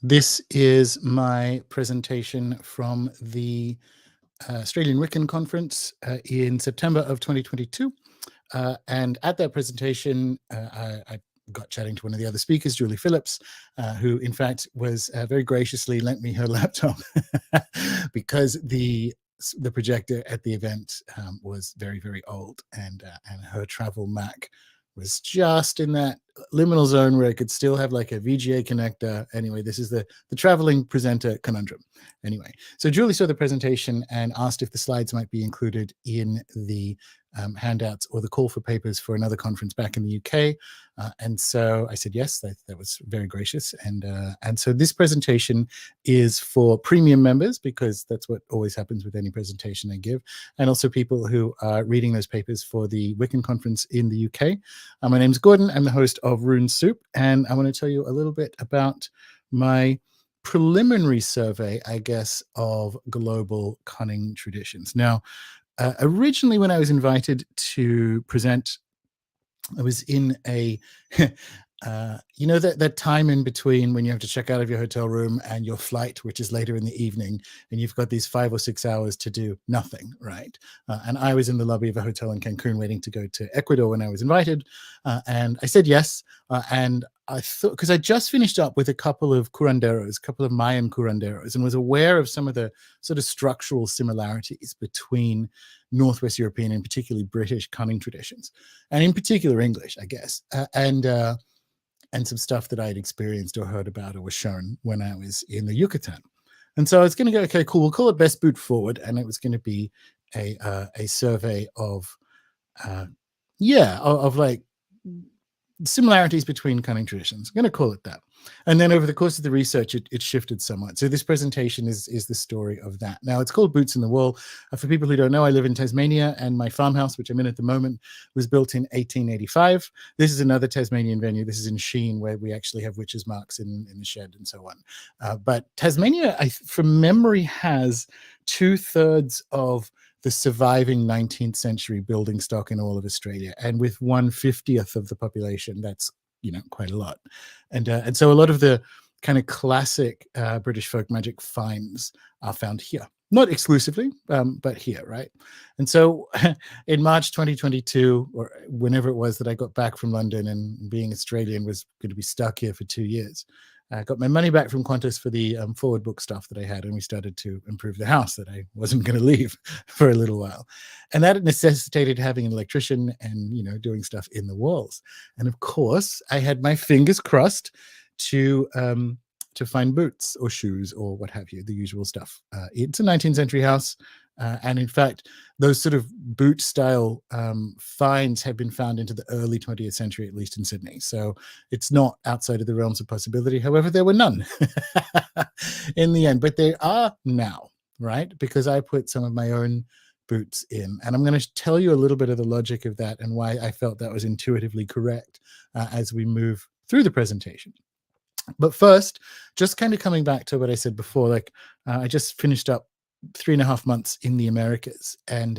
This is my presentation from the Australian Wiccan Conference in September of 2022. And at that presentation, I got chatting to one of the other speakers, Julie Phillips, who in fact was very graciously lent me her laptop because the projector at the event was very, very old, and her travel Mac was just in that liminal zone where it could still have like a VGA connector. Anyway, this is the traveling presenter conundrum. Anyway, so Julie saw the presentation and asked if the slides might be included in the handouts or the call for papers for another conference back in the UK. And so I said yes, that was very gracious. And so this presentation is for premium members, because that's what always happens with any presentation I give, and also people who are reading those papers for the Wiccan Conference in the UK. My name's Gordon. I'm the host of Rune Soup, and I want to tell you a little bit about my preliminary survey, I guess, of global cunning traditions. Now, originally, when I was invited to present, I was in a, you know, that time in between when you have to check out of your hotel room and your flight, which is later in the evening, and you've got these 5 or 6 hours to do nothing, right? And I was in the lobby of a hotel in Cancun waiting to go to Ecuador when I was invited, and I said yes, and I thought, because I just finished up with a couple of curanderos, a couple of Mayan curanderos, and was aware of some of the sort of structural similarities between Northwest European and particularly British cunning traditions, and in particular English, I guess, and some stuff that I had experienced or heard about or was shown when I was in the Yucatan. And so I was going to go, okay, cool, we'll call it Best Boot Forward, and it was going to be a survey of, like similarities between cunning traditions. I'm going to call it that. And then over the course of the research, it shifted somewhat. So this presentation is the story of that. Now, it's called Boots in the Wall. For people who don't know, I live in Tasmania, and my farmhouse, which I'm in at the moment, was built in 1885. This is another Tasmanian venue. This is in Sheen, where we actually have witches' marks in the shed and so on. But Tasmania, from memory, has 2/3 of the surviving 19th century building stock in all of Australia, and with 1/50th of the population, that's, you know, quite a lot. And so a lot of the kind of classic British folk magic finds are found here, not exclusively, but here, right? And so in March 2022, or whenever it was that I got back from London, and being Australian was going to be stuck here for 2 years, I got my money back from Qantas for the forward book stuff that I had, and we started to improve the house that I wasn't going to leave for a little while. And that necessitated having an electrician and, you know, doing stuff in the walls. And of course, I had my fingers crossed to find boots or shoes or what have you, the usual stuff. It's a 19th century house. And in fact, those sort of boot style finds have been found into the early 20th century, at least in Sydney. So it's not outside of the realms of possibility. However, there were none in the end, but there are now, right? Because I put some of my own boots in. And I'm going to tell you a little bit of the logic of that and why I felt that was intuitively correct as we move through the presentation. But first, just kind of coming back to what I said before, like I just finished up 3.5 months in the Americas, and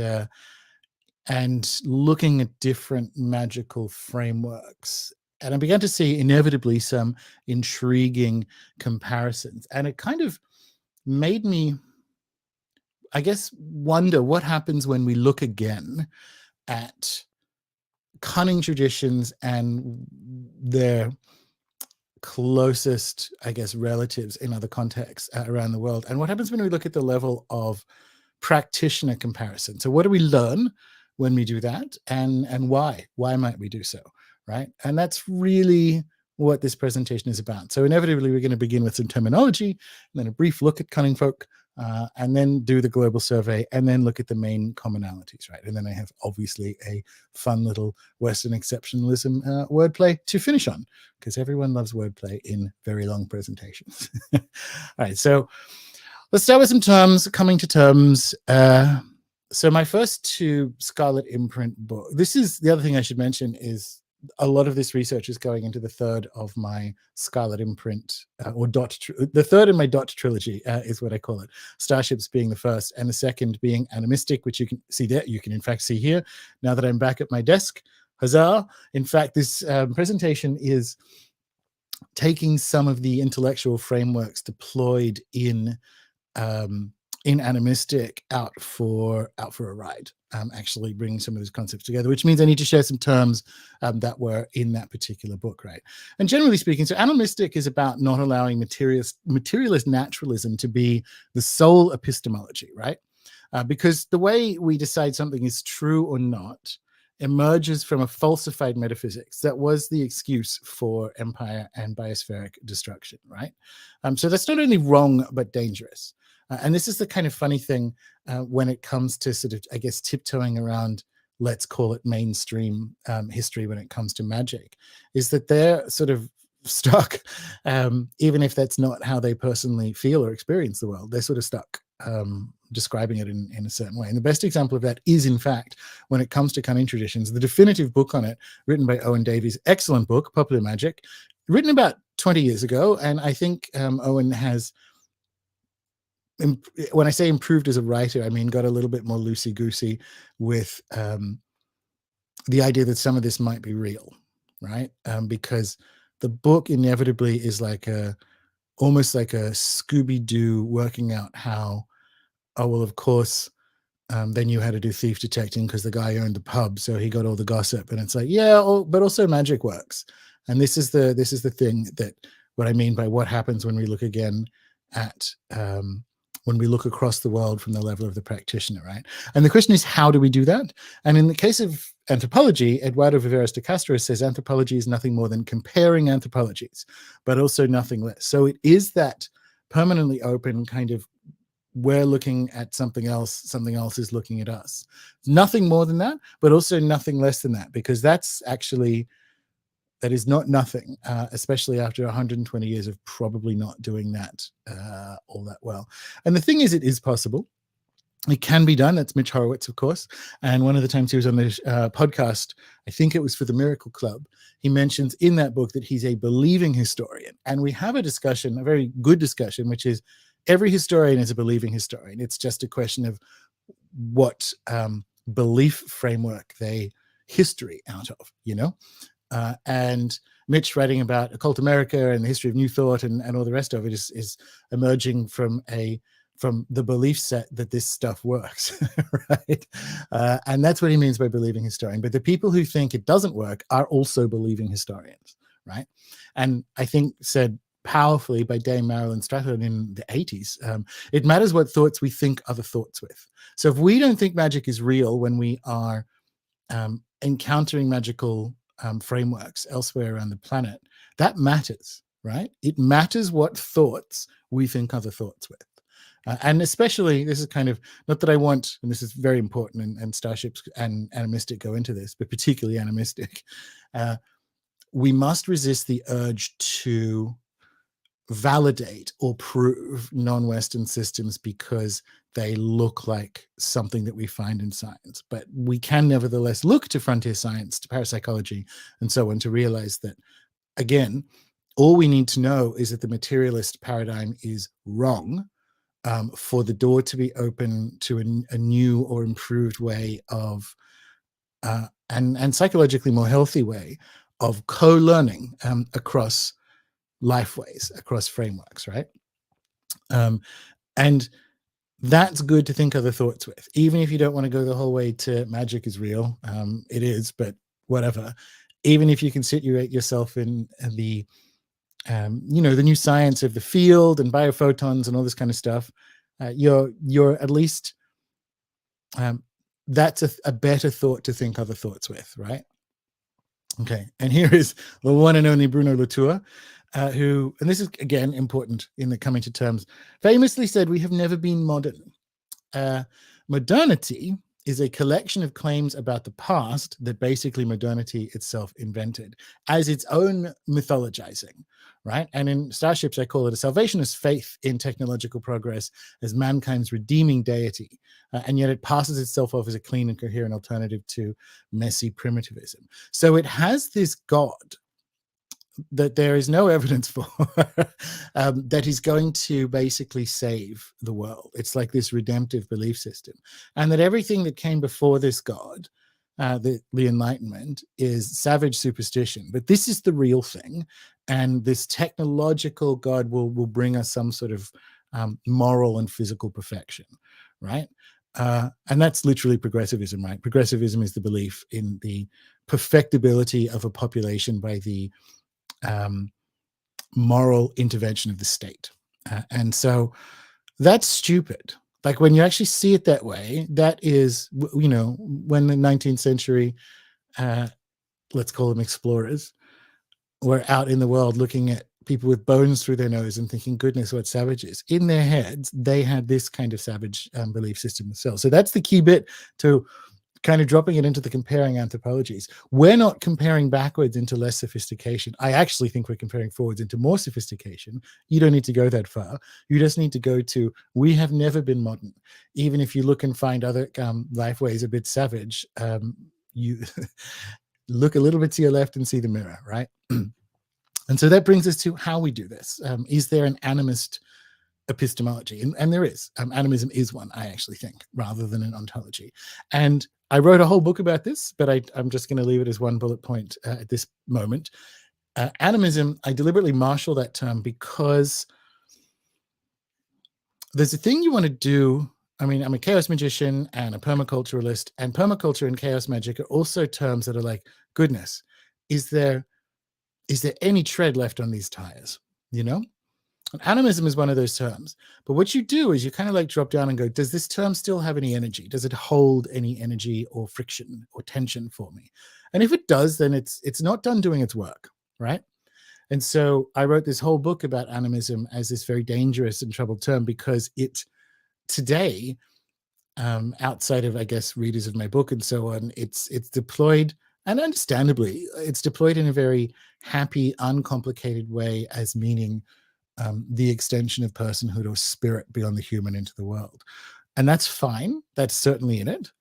looking at different magical frameworks. And I began to see inevitably some intriguing comparisons. And it kind of made me, I guess, wonder what happens when we look again at cunning traditions and their closest, I guess, relatives in other contexts around the world. And what happens when we look at the level of practitioner comparison? So what do we learn when we do that? And why? Why might we do so, right? And that's really what this presentation is about. So inevitably, we're going to begin with some terminology, and then a brief look at cunning folk, and then do the global survey, and then look at the main commonalities, right? And then I have obviously a fun little Western exceptionalism wordplay to finish on, because everyone loves wordplay in very long presentations. All right, so let's start with some terms, coming to terms. So my first 2 Scarlet Imprint book, this is the other thing I should mention, is a lot of this research is going into the 3rd of my Scarlet Imprint, or the 3rd in my dot trilogy is what I call it. Star.Ships being the first, and the second being Ani.Mystic, which you can see there. You can in fact see here, now that I'm back at my desk. Huzzah! In fact, this presentation is taking some of the intellectual frameworks deployed in Ani.Mystic out for a ride, actually bringing some of those concepts together, which means I need to share some terms that were in that particular book, right? And generally speaking, so Ani.Mystic is about not allowing materialist naturalism to be the sole epistemology, right? Because the way we decide something is true or not emerges from a falsified metaphysics that was the excuse for empire and biospheric destruction, right? So that's not only wrong, but dangerous. And this is the kind of funny thing when it comes to sort of, I guess, tiptoeing around, let's call it mainstream history when it comes to magic, is that they're sort of stuck, even if that's not how they personally feel or experience the world, they're sort of stuck describing it in a certain way. And the best example of that is, in fact, when it comes to Cunning traditions, the definitive book on it, written by Owen Davies, excellent book, Popular Magic, written about 20 years ago. And I think Owen has, when I say improved as a writer, I mean got a little bit more loosey-goosey with the idea that some of this might be real, right? Because the book inevitably is like almost like a Scooby-Doo working out how, oh, well, of course, they knew how to do thief detecting because the guy owned the pub, so he got all the gossip. And it's like, yeah, but also magic works. And this is the thing that what I mean by what happens when we look again at when we look across the world from the level of the practitioner, right? And the question is, how do we do that? And in the case of anthropology, Eduardo Viveros de Castro says anthropology is nothing more than comparing anthropologies, but also nothing less. So it is that permanently open kind of, we're looking at something else is looking at us. Nothing more than that, but also nothing less than that, because that is not nothing, especially after 120 years of probably not doing that all that well. And the thing is, it is possible. It can be done. That's Mitch Horowitz, of course. And one of the times he was on the podcast, I think it was for the Miracle Club, he mentions in that book that he's a believing historian. And we have a discussion, a very good discussion, which is every historian is a believing historian. It's just a question of what belief framework they history out of, you know? And Mitch writing about Occult America and the history of New Thought and all the rest of it is emerging from the belief set that this stuff works, right? And that's what he means by believing historian. But the people who think it doesn't work are also believing historians, right? And I think said powerfully by Dame Marilyn Strathern in the 80s, it matters what thoughts we think other thoughts with. So if we don't think magic is real when we are encountering magical frameworks elsewhere around the planet, that matters, right? It matters what thoughts we think other thoughts with. And especially, this is kind of, not that I want, and this is very important, and Star.Ships and Ani.Mystic go into this, but particularly Ani.Mystic, we must resist the urge to validate or prove non-Western systems because they look like something that we find in science. But we can nevertheless look to frontier science, to parapsychology, and so on, to realize that, again, all we need to know is that the materialist paradigm is wrong, for the door to be open to a new or improved way of, and psychologically more healthy way of co-learning across lifeways, across frameworks, right? And that's good to think other thoughts with, even if you don't want to go the whole way to magic is real. It is, but whatever. Even if you can situate yourself in the the new science of the field and biophotons and all this kind of stuff, you're at least, that's a better thought to think other thoughts with, right? Okay, and here is the one and only Bruno Latour, who, and this is again important in the coming to terms, famously said, "We have never been modern. Modernity is a collection of claims about the past that basically modernity itself invented as its own mythologizing," right? And in Star.Ships, I call it a salvationist faith in technological progress as mankind's redeeming deity. And yet it passes itself off as a clean and coherent alternative to messy primitivism. So it has this God that there is no evidence for, that he's going to basically save the world. It's like this redemptive belief system. And that everything that came before this God the Enlightenment is savage superstition, but this is the real thing, and this technological God will bring us some sort of moral and physical perfection, right? And that's literally progressivism, right? Progressivism is the belief in the perfectibility of a population by the moral intervention of the state. And so that's stupid. Like when you actually see it that way, that is, when the 19th century, let's call them explorers, were out in the world looking at people with bones through their nose and thinking, goodness, what savages. In their heads, they had this kind of savage belief system themselves. So that's the key bit to kind of dropping it into the comparing anthropologies. We're not comparing backwards into less sophistication. I actually think we're comparing forwards into more sophistication. You don't need to go that far. You just need to go to, we have never been modern. Even if you look and find other life ways a bit savage, you look a little bit to your left and see the mirror, right? And so that brings us to how we do this. Is there an animist epistemology? And there is. Animism is one, I actually think, rather than an ontology. And I wrote a whole book about this, but I'm just going to leave it as one bullet point at this moment. Animism, I deliberately marshal that term because there's a thing you want to do. I mean, I'm a chaos magician and a permaculturalist, and permaculture and chaos magic are also terms that are like, goodness, is there any tread left on these tires? And animism is one of those terms. But what you do is you kind of like drop down and go, does this term still have any energy? Does it hold any energy or friction or tension for me? And if it does, then it's not done doing its work, right? And so I wrote this whole book about animism as this very dangerous and troubled term because it today, outside of, I guess, readers of my book and so on, it's deployed, and understandably, it's deployed in a very happy, uncomplicated way as meaning the extension of personhood or spirit beyond the human into the world. And that's fine. That's certainly in it.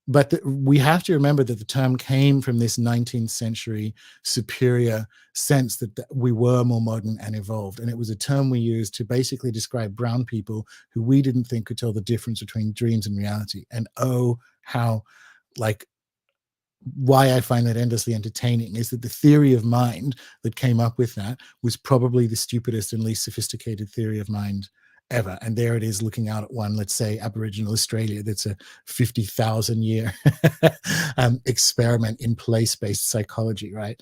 But we have to remember that the term came from this 19th century superior sense that we were more modern and evolved. And it was a term we used to basically describe brown people who we didn't think could tell the difference between dreams and reality. And how why I find that endlessly entertaining is that the theory of mind that came up with that was probably the stupidest and least sophisticated theory of mind ever. And there it is looking out at one, let's say, Aboriginal Australia, that's a 50,000 year experiment in place-based psychology, right?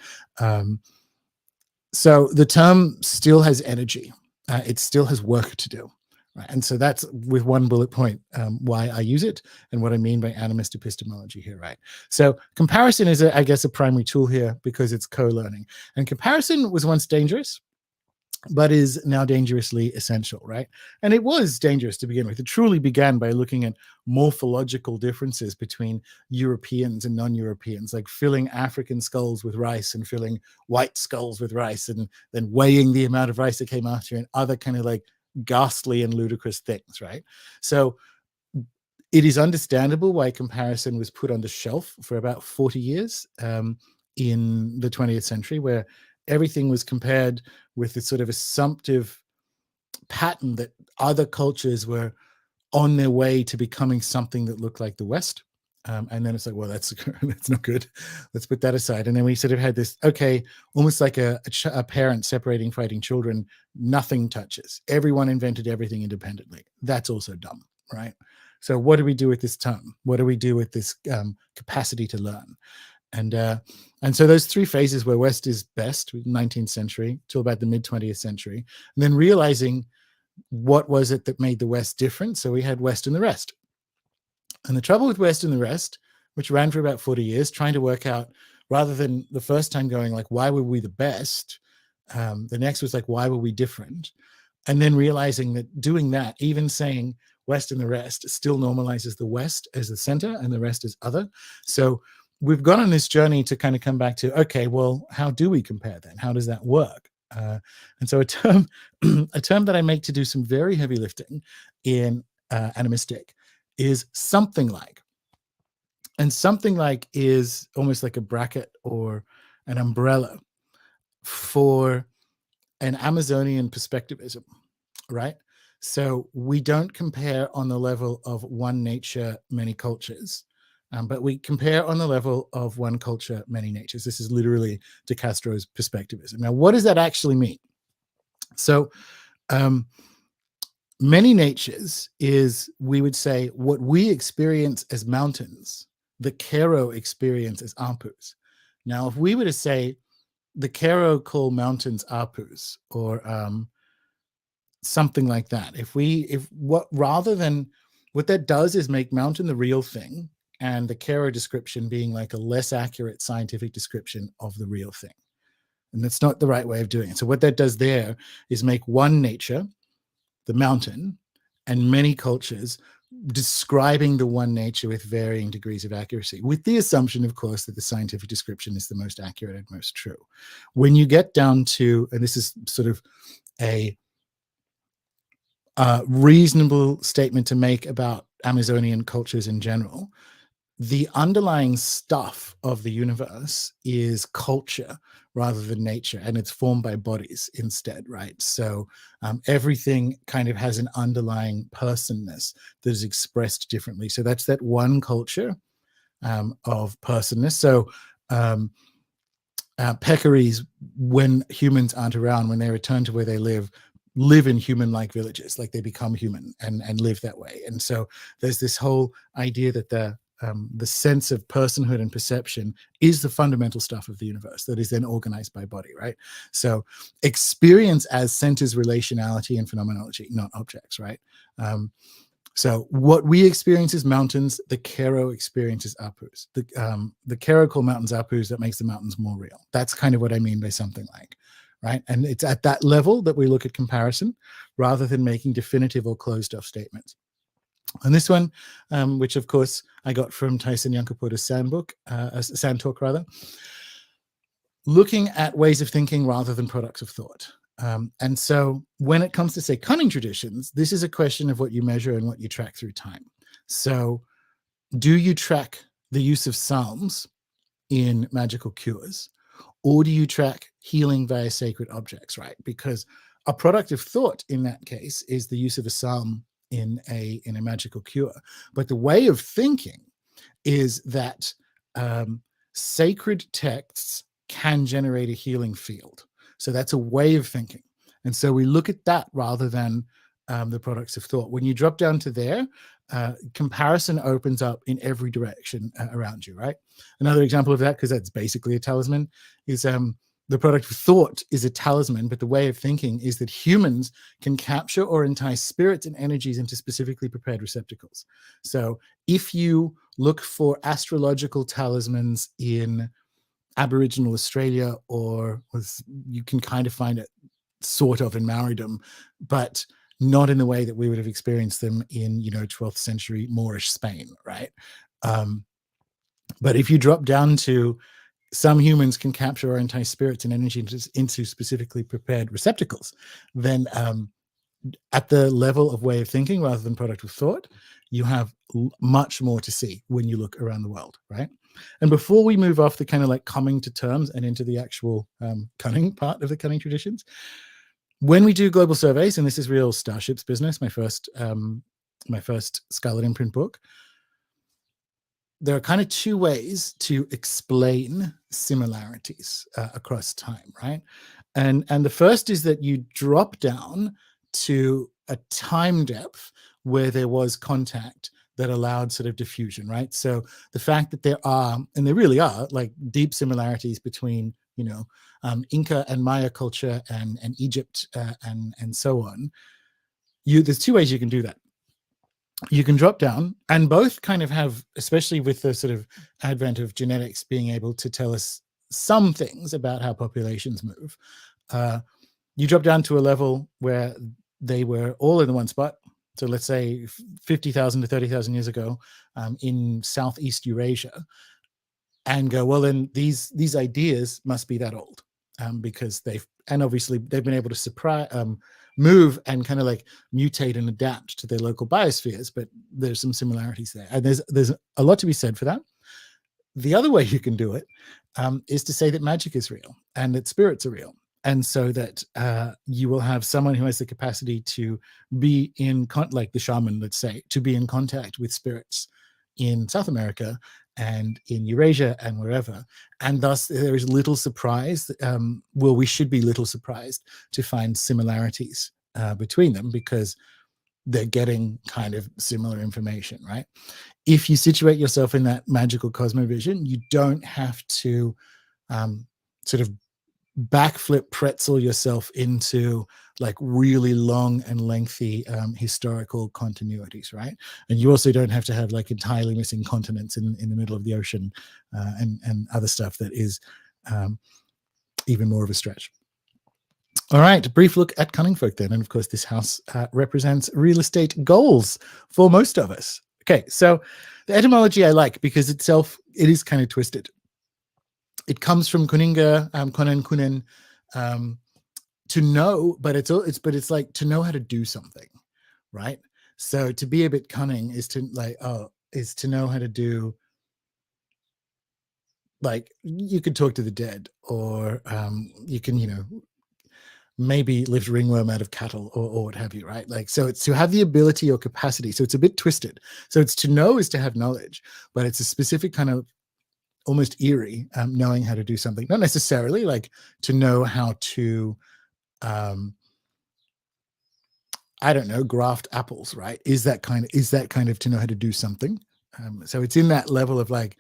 So the term still has energy. It still has work to do. Right. And so that's with one bullet point why I use it and what I mean by animist epistemology here, right? So comparison is, I guess, a primary tool here because it's co-learning. And comparison was once dangerous, but is now dangerously essential, right? And it was dangerous to begin with. It truly began by looking at morphological differences between Europeans and non-Europeans, like filling African skulls with rice and filling white skulls with rice, and then weighing the amount of rice that came after, and other kind of like ghastly and ludicrous things, right? So it is understandable why comparison was put on the shelf for about 40 years in the 20th century, where everything was compared with this sort of assumptive pattern that other cultures were on their way to becoming something that looked like the West. And then it's like, well, that's not good. Let's put that aside. And then we sort of had this, okay, almost like a parent separating fighting children. Nothing touches. Everyone invented everything independently. That's also dumb, right? So what do we do with this term? What do we do with this capacity to learn? And so those three phases where West is best, 19th century till about the mid 20th century, and then realizing what was it that made the West different. So we had West and the rest. And the trouble with West and the rest, which ran for about 40 years, trying to work out, rather than the first time going like, why were we the best? The next was like, why were we different? And then realizing that doing that, even saying West and the rest, still normalizes the West as the center and the rest as other. So we've gone on this journey to kind of come back to, okay, well, how do we compare then? How does that work? And so a term that I make to do some very heavy lifting in Ani.Mystic is something like. And something like is almost like a bracket or an umbrella for an Amazonian perspectivism, right? So we don't compare on the level of one nature, many cultures. but we compare on the level of one culture, many natures. This is literally De Castro's perspectivism. Now, what does that actually mean? So many natures is, we would say, what we experience as mountains, the Kero experience as apus. Now, if we were to say the Kero call mountains apus, or something like that, rather than, what that does is make mountain the real thing, and the Kero description being like a less accurate scientific description of the real thing. And that's not the right way of doing it. So what that does there is make one nature, the mountain, and many cultures describing the one nature with varying degrees of accuracy, with the assumption, of course, that the scientific description is the most accurate and most true. When you get down to, and this is sort of a reasonable statement to make about Amazonian cultures in general, the underlying stuff of the universe is culture rather than nature, and it's formed by bodies instead, right? So everything kind of has an underlying personness that is expressed differently. So that's that one culture of personness. So peccaries, when humans aren't around, when they return to where they live in human-like villages, like they become human and live that way. And so there's this whole idea that the sense of personhood and perception is the fundamental stuff of the universe that is then organized by body, right? So experience as centers relationality and phenomenology, not objects, right? So what we experience is mountains, the Kero experiences apus. The Kero call mountains apus, that makes the mountains more real. That's kind of what I mean by something like, right? And it's at that level that we look at comparison rather than making definitive or closed off statements. And this one, which of course I got from Tyson Yunkaporta's Sand Talk rather, looking at ways of thinking rather than products of thought. And so when it comes to, say, cunning traditions, this is a question of what you measure and what you track through time. So do you track the use of psalms in magical cures, or do you track healing via sacred objects, right? Because a product of thought in that case is the use of a psalm in a magical cure. But the way of thinking is that sacred texts can generate a healing field. So that's a way of thinking. And so we look at that rather than the products of thought. When you drop down to there, comparison opens up in every direction around you, right? Another example of that, because that's basically a talisman, is the product of thought is a talisman, but the way of thinking is that humans can capture or entice spirits and energies into specifically prepared receptacles. So if you look for astrological talismans in Aboriginal Australia, you can kind of find it sort of in Maoridom, but not in the way that we would have experienced them in, 12th century Moorish Spain, right? But if you drop down to some humans can capture or entice spirits and energy into specifically prepared receptacles, then at the level of way of thinking rather than product of thought, you have much more to see when you look around the world, right? And before we move off the kind of like coming to terms and into the actual cunning part of the cunning traditions, when we do global surveys, and this is real Star.Ships business, my first Scarlet Imprint book, there are kind of two ways to explain similarities across time, right? And the first is that you drop down to a time depth where there was contact that allowed sort of diffusion, right? So the fact that there are, and there really are, like deep similarities between, Inca and Maya culture and Egypt and so on. There's two ways you can do that. You can drop down, and both kind of have, especially with the sort of advent of genetics being able to tell us some things about how populations move. You drop down to a level where they were all in the one spot. So let's say 50,000 to 30,000 years ago in Southeast Eurasia, and go, well, then these ideas must be that old because obviously they've been able to move and kind of like mutate and adapt to their local biospheres, but there's some similarities there. And there's a lot to be said for that. The other way you can do it is to say that magic is real and that spirits are real. And so that you will have someone who has the capacity to be like the shaman, let's say, to be in contact with spirits in South America and in Eurasia and wherever. And thus there is little surprise, well, we should be little surprised to find similarities between them, because they're getting kind of similar information, right? If you situate yourself in that magical cosmovision, you don't have to sort of backflip pretzel yourself into like really long and lengthy historical continuities, right? And you also don't have to have like entirely missing continents in the middle of the ocean and other stuff that is even more of a stretch. All right, a brief look at cunning folk then. And of course, this house represents real estate goals for most of us. Okay, so the etymology I like, because it is kind of twisted. It comes from Cunninga, Kunen, to know, but it's like to know how to do something, right? So to be a bit cunning is to know how to do, like, you could talk to the dead, or you can, maybe lift ringworm out of cattle, or what have you, right? Like, so it's to have the ability or capacity. So it's a bit twisted. So it's to know is to have knowledge, but it's a specific kind of almost eerie knowing how to do something, not necessarily like to know how to I don't know, graft apples, right? Is that kind of to know how to do something? So it's in that level of like,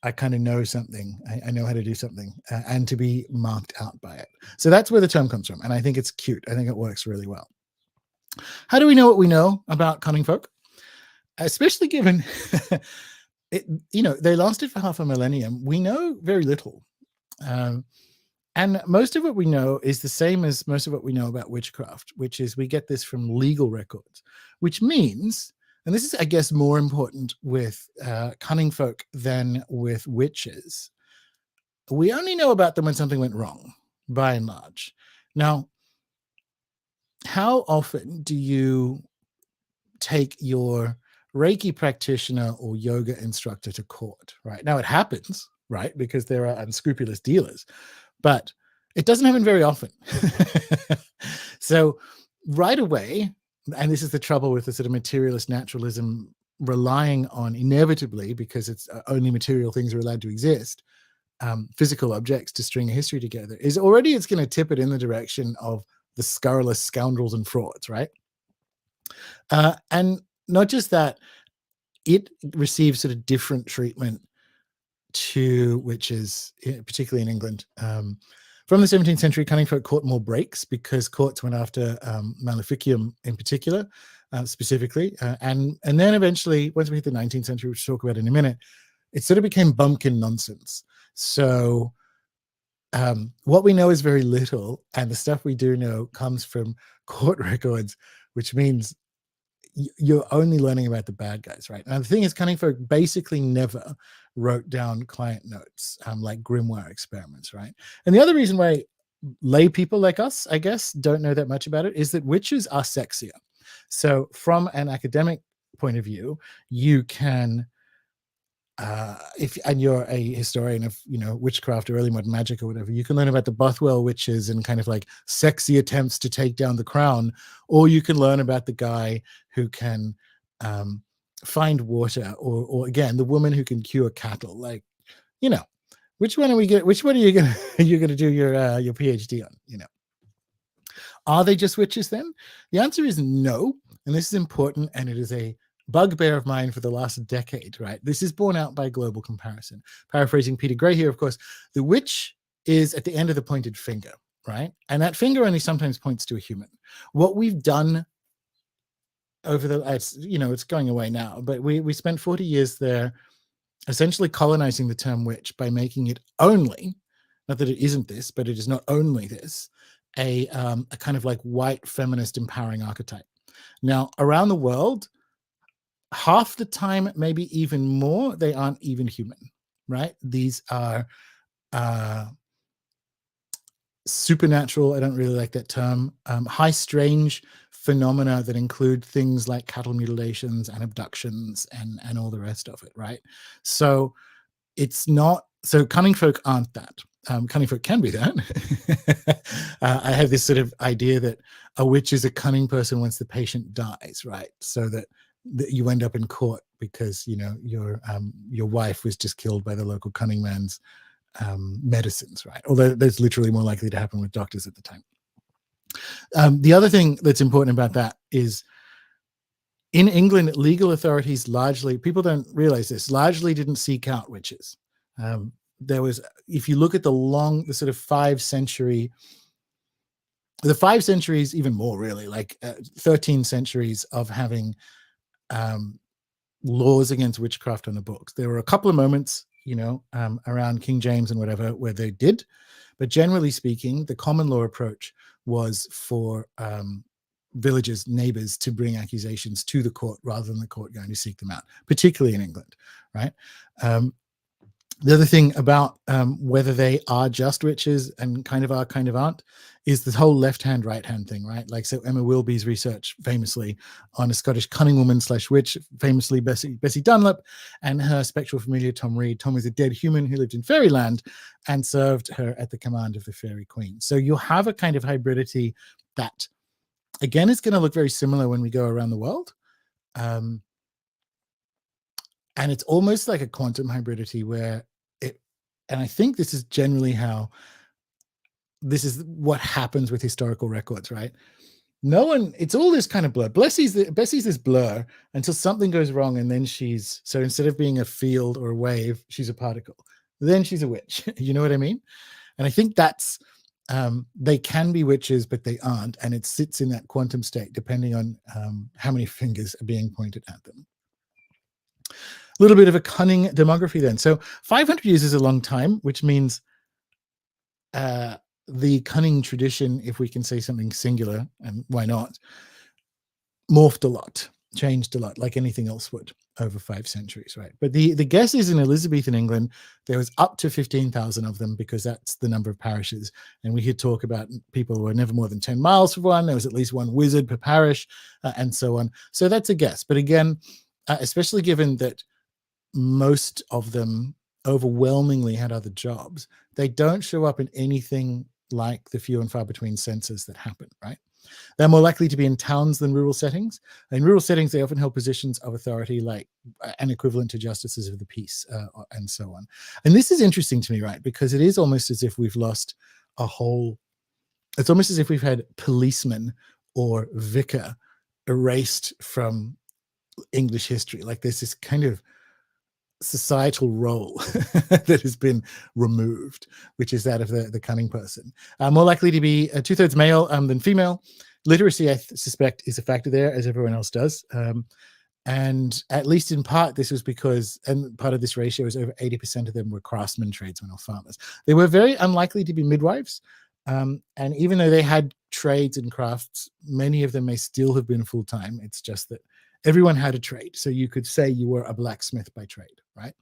I kind of know something, I know how to do something, and to be marked out by it. So that's where the term comes from, and I think it's cute. I think it works really well. How do we know what we know about cunning folk? Especially given they lasted for half a millennium. We know very little. And most of what we know is the same as most of what we know about witchcraft, which is we get this from legal records, which means, and this is, I guess, more important with cunning folk than with witches, we only know about them when something went wrong, by and large. Now, how often do you take your Reiki practitioner or yoga instructor to court, right? Now, it happens, right? Because there are unscrupulous dealers, but it doesn't happen very often. So right away, and this is the trouble with the sort of materialist naturalism relying on inevitably, because it's only material things are allowed to exist, physical objects to string a history together, is already it's going to tip it in the direction of the scurrilous scoundrels and frauds, right? And not just that, it receives sort of different treatment to witches, particularly in England. From the 17th century, cunning folk caught more breaks because courts went after maleficium in particular, specifically. And then eventually, once we hit the 19th century, which we'll talk about in a minute, it sort of became bumpkin nonsense. So what we know is very little, and the stuff we do know comes from court records, which means you're only learning about the bad guys, right? And the thing is, cunning folk basically never wrote down client notes, like grimoire experiments, right? And the other reason why lay people like us, I guess, don't know that much about it is that witches are sexier. So from an academic point of view, you can, and you're a historian of, witchcraft or early modern magic or whatever, you can learn about the Bothwell witches and kind of like sexy attempts to take down the crown, or you can learn about the guy who can find water, or again, the woman who can cure cattle. Like, which one are you gonna do your PhD on? Are they just witches then? The answer is no, and this is important, and it is a bugbear of mine for the last decade, right? This is borne out by global comparison. Paraphrasing Peter Gray here, of course, the witch is at the end of the pointed finger, right? And that finger only sometimes points to a human. What we've done over it's going away now, but we spent 40 years there essentially colonizing the term witch by making it only, not that it isn't this, but it is not only this, a kind of like white feminist empowering archetype. Now, around the world, half the time, maybe even more, they aren't even human, right? These are supernatural, I don't really like that term, high strange phenomena that include things like cattle mutilations and abductions and all the rest of it, right? So it's not, so cunning folk aren't that. Cunning folk can be that. I have this sort of idea that a witch is a cunning person once the patient dies, right? So that you end up in court because your wife was just killed by the local cunning man's medicines, right? Although that's literally more likely to happen with doctors at the time. The other thing that's important about that is in England, legal authorities largely, people don't realize this, largely didn't seek out witches. There was, if you look at the sort of 5 centuries, even more really, like 13 centuries of having laws against witchcraft on the books. There were a couple of moments, around King James and whatever, where they did, but generally speaking, the common law approach was for villagers, neighbors, to bring accusations to the court rather than the court going to seek them out, particularly in England, right? The other thing about whether they are just witches and kind of are, kind of aren't, is the whole left-hand, right-hand thing, right? Like, so Emma Wilby's research famously on a Scottish cunning woman / witch, famously Bessie Dunlop, and her spectral familiar Tom Reed. Tom was a dead human who lived in fairyland and served her at the command of the fairy queen. So you have a kind of hybridity that, again, is going to look very similar when we go around the world. And it's almost like a quantum hybridity where and I think this is generally this is what happens with historical records, right? It's all this kind of blur. Bessie's this blur until something goes wrong, and then so instead of being a field or a wave, she's a particle. Then she's a witch. You know what I mean? And I think that's, they can be witches, but they aren't. And it sits in that quantum state, depending on how many fingers are being pointed at them. A little bit of a cunning demography then. So 500 years is a long time, which means the cunning tradition, if we can say something singular, and why not, morphed a lot, changed a lot, like anything else would over 5 centuries, right? But the guess is in Elizabethan England, there was up to 15,000 of them, because that's the number of parishes. And we hear talk about people who were never more than 10 miles from one. There was at least one wizard per parish, and so on. So that's a guess. But again, especially given that most of them overwhelmingly had other jobs, they don't show up in anything like the few and far between census that happen, right? They're more likely to be in towns than rural settings. In rural settings, they often held positions of authority, like an equivalent to justices of the peace, and so on. And this is interesting to me, right? Because it is almost as if we've lost it's almost as if we've had policeman or vicar erased from English history. Like there's this kind of societal role that has been removed, which is that of the cunning person. More likely to be 2/3 male than female. Literacy, I suspect, is a factor there, as everyone else does. And at least in part, this was because, and part of this ratio is over 80% of them were craftsmen, tradesmen, or farmers. They were very unlikely to be midwives. And even though they had trades and crafts, many of them may still have been full-time. It's just that everyone had a trade. So you could say you were a blacksmith by trade, right?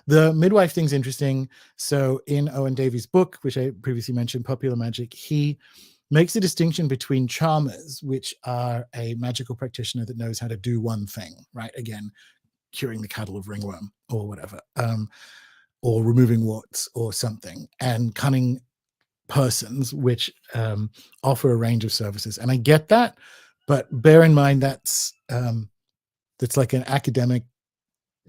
The midwife thing's interesting. So in Owen Davies' book, which I previously mentioned, Popular Magic, he makes a distinction between charmers, which are a magical practitioner that knows how to do one thing, right? Again, curing the cattle of ringworm or whatever, or removing warts or something, and cunning persons, which offer a range of services. And I get that, but bear in mind that's like an academic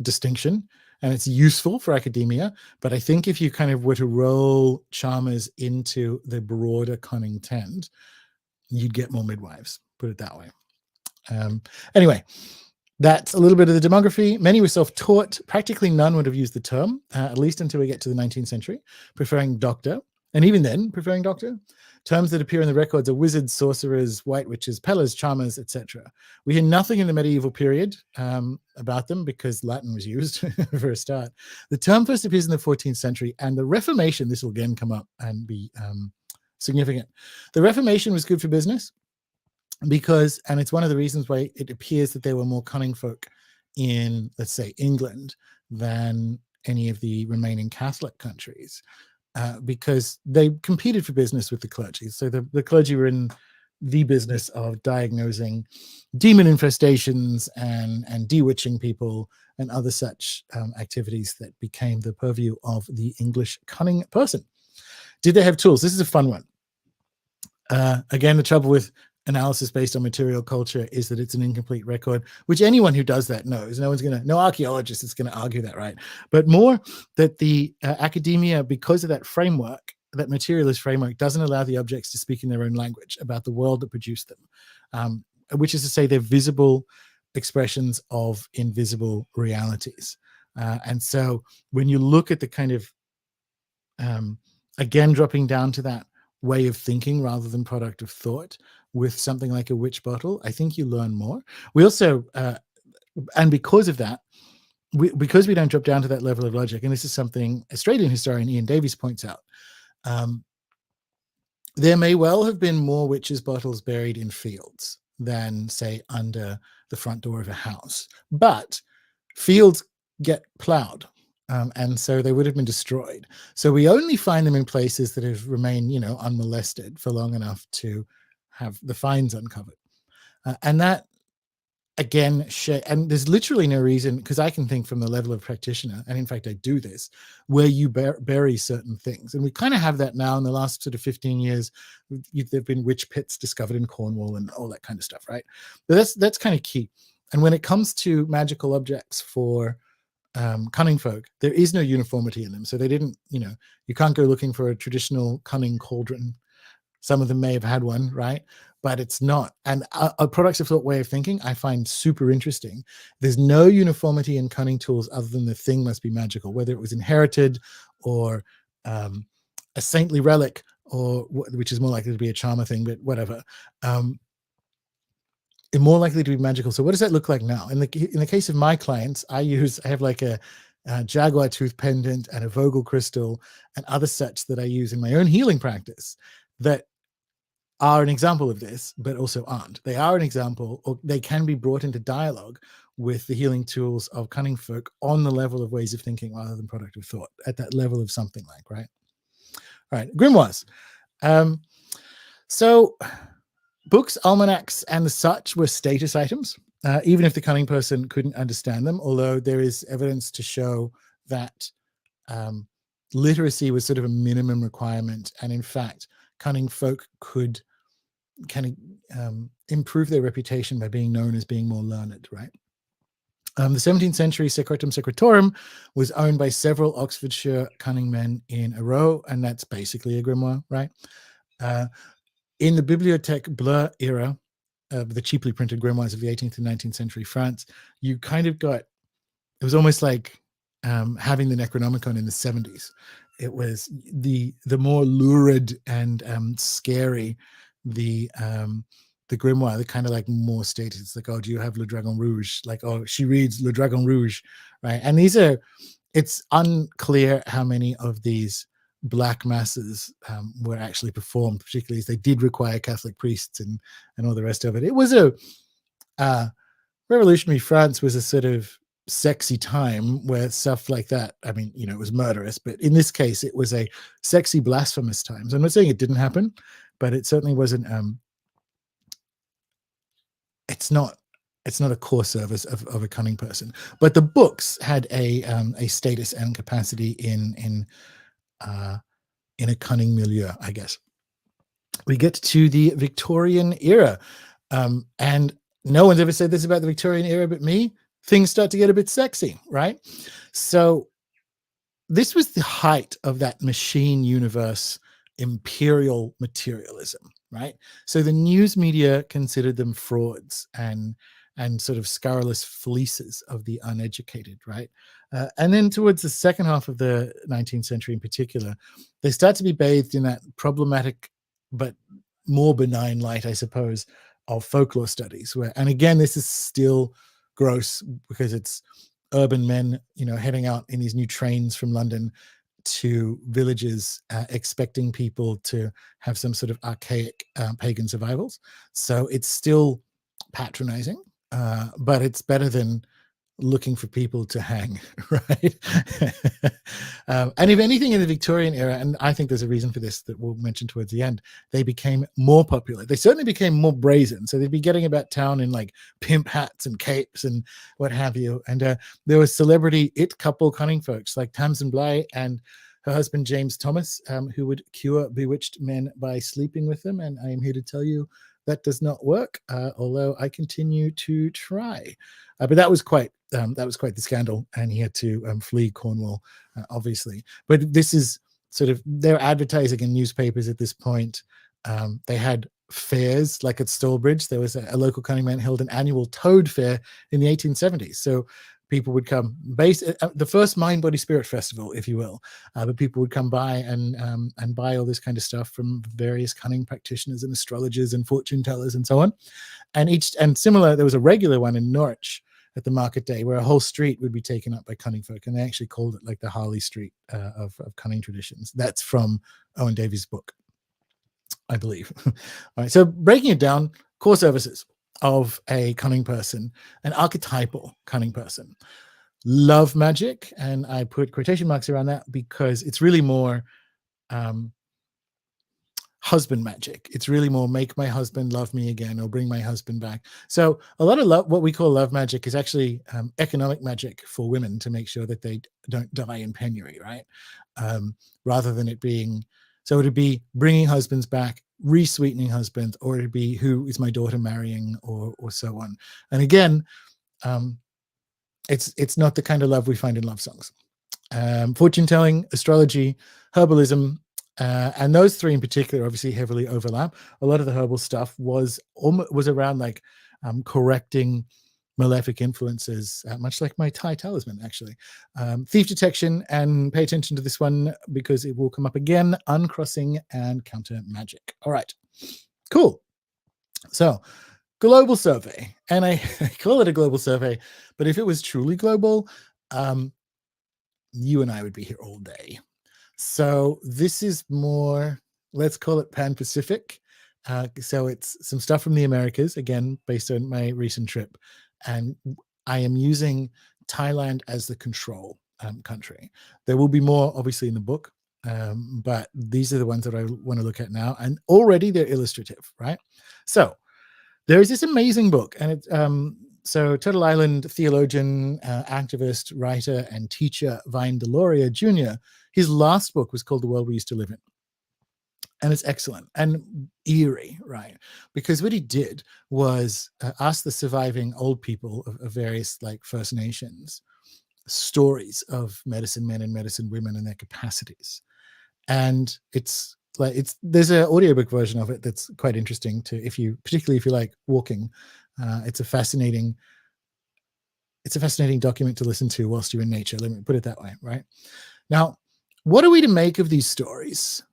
distinction, and it's useful for academia. But I think if you kind of were to roll charmers into the broader cunning tent, you'd get more midwives, put it that way. Anyway, that's a little bit of the demography. Many were self-taught. Practically none would have used the term, at least until we get to the 19th century, preferring doctor. And even then, preferring doctor. Terms that appear in the records are wizards, sorcerers, white witches, pellers, charmers, etc. We hear nothing in the medieval period about them, because Latin was used for a start. The term first appears in the 14th century, and the Reformation, this will again come up and be significant. The Reformation was good for business because, and it's one of the reasons why it appears that there were more cunning folk in, let's say, England than any of the remaining Catholic countries. Because they competed for business with the clergy. So the clergy were in the business of diagnosing demon infestations and bewitching people and other such activities that became the purview of the English cunning person. Did they have tools? This is a fun one. Again, the trouble with analysis based on material culture is that it's an incomplete record, which anyone who does that knows. No archaeologist is going to argue that, right? But more that the academia, because of that framework, that materialist framework, doesn't allow the objects to speak in their own language about the world that produced them, which is to say they're visible expressions of invisible realities. And so when you look at the kind of, again, dropping down to that way of thinking rather than product of thought with something like a witch bottle, I think you learn more. We also, and because of that, because we don't drop down to that level of logic, and this is something Australian historian Ian Davies points out, there may well have been more witches' bottles buried in fields than, say, under the front door of a house. But fields get plowed, and so they would have been destroyed. So we only find them in places that have remained, unmolested for long enough to have the finds uncovered. And that, again, and there's literally no reason, because I can think from the level of practitioner, and in fact I do this, where you bury certain things. And we kind of have that now in the last sort of 15 years. There've been witch pits discovered in Cornwall and all that kind of stuff, right? But that's kind of key. And when it comes to magical objects for cunning folk, there is no uniformity in them. So they didn't, you can't go looking for a traditional cunning cauldron. Some of them may have had one, right? But it's not. And a products of thought way of thinking, I find super interesting. There's no uniformity in cunning tools other than the thing must be magical, whether it was inherited or a saintly relic, or which is more likely to be a charmer thing, but whatever. More likely to be magical. So what does that look like now? In the case of my clients, I have like a jaguar tooth pendant and a Vogel crystal and other such that I use in my own healing practice that are an example of this, but also aren't. They are an example, or they can be brought into dialogue with the healing tools of cunning folk on the level of ways of thinking rather than product of thought, at that level of something like, right? All right, grimoires. So books, almanacs, and the such were status items, even if the cunning person couldn't understand them, although there is evidence to show that literacy was sort of a minimum requirement. And in fact, cunning folk could kind of improve their reputation by being known as being more learned, right? The 17th century Secretum Secretorum was owned by several Oxfordshire cunning men in a row, and that's basically a grimoire, right? In the Bibliothèque Bleue era, the cheaply printed grimoires of the 18th and 19th century France, you kind of got, it was almost like having the Necronomicon in the 70s. It was the more lurid and scary the grimoire, the kind of like more status. It's like, oh, do you have Le Dragon Rouge? Like, oh, she reads Le Dragon Rouge, right? And it's unclear how many of these black masses were actually performed, particularly as they did require Catholic priests and all the rest of it. It was revolutionary France was a sort of sexy time where stuff like that, I mean, it was murderous, but in this case, it was a sexy, blasphemous time. So I'm not saying it didn't happen, but it certainly wasn't, it's not a core service of a cunning person. But the books had a status and capacity in a cunning milieu, I guess. We get to the Victorian era, and no one's ever said this about the Victorian era but me. Things start to get a bit sexy, right? So this was the height of that machine universe imperial materialism, right? So the news media considered them frauds and sort of scurrilous fleeces of the uneducated, right? And then towards the second half of the 19th century in particular, they start to be bathed in that problematic but more benign light, I suppose, of folklore studies. And again, this is still gross because it's urban men, heading out in these new trains from London to villages, expecting people to have some sort of archaic pagan survivals. So it's still patronizing, but it's better than looking for people to hang, right? And if anything, in the Victorian era, and I think there's a reason for this that we'll mention towards the end, they became more popular. They certainly became more brazen. So they'd be getting about town in like pimp hats and capes and what have you. And there was celebrity it couple cunning folks like Tamsin Bligh and her husband, James Thomas, who would cure bewitched men by sleeping with them. And I am here to tell you that does not work, although I continue to try. But that was quite the scandal, and he had to flee Cornwall, obviously. But this is sort of, they're advertising in newspapers at this point. They had fairs, like at Stallbridge. There was a local cunning man held an annual toad fair in the 1870s. So people would come, the first Mind Body Spirit Festival, if you will. But people would come by and buy all this kind of stuff from various cunning practitioners and astrologers and fortune tellers and so on. And similar, there was a regular one in Norwich at the market day where a whole street would be taken up by cunning folk, and they actually called it like the Harley Street of cunning traditions. That's from Owen Davies' book, I believe. All right, so breaking it down, core services of a cunning person, an archetypal cunning person. Love magic, and I put quotation marks around that because it's really more husband magic. It's really more make my husband love me again or bring my husband back. So a lot of what we call love magic is actually economic magic for women to make sure that they don't die in penury, right? Rather than it being, so it'd be bringing husbands back, re-sweetening husbands, or it'd be who is my daughter marrying, or so on. And again, it's not the kind of love we find in love songs. Fortune telling, astrology, herbalism, and those three in particular obviously heavily overlap. A lot of the herbal stuff was around like correcting malefic influences, much like my Thai talisman, actually. Thief detection, and pay attention to this one because it will come up again, uncrossing and counter magic. All right, cool. So global survey, and I call it a global survey, but if it was truly global, you and I would be here all day. So this is more, let's call it Pan-Pacific. So it's some stuff from the Americas, again, based on my recent trip. And I am using Thailand as the control country. There will be more, obviously, in the book, but these are the ones that I want to look at now. And already they're illustrative, right? So there is this amazing book, and it's so Turtle Island theologian, activist, writer, and teacher Vine Deloria Jr., his last book was called The World We Used to Live In. And it's excellent and eerie, right? Because what he did was ask the surviving old people of various like First Nations stories of medicine men and medicine women and their capacities. And there's an audiobook version of it that's quite interesting particularly if you like walking. It's a fascinating document to listen to whilst you're in nature. Let me put it that way, right? Now, what are we to make of these stories?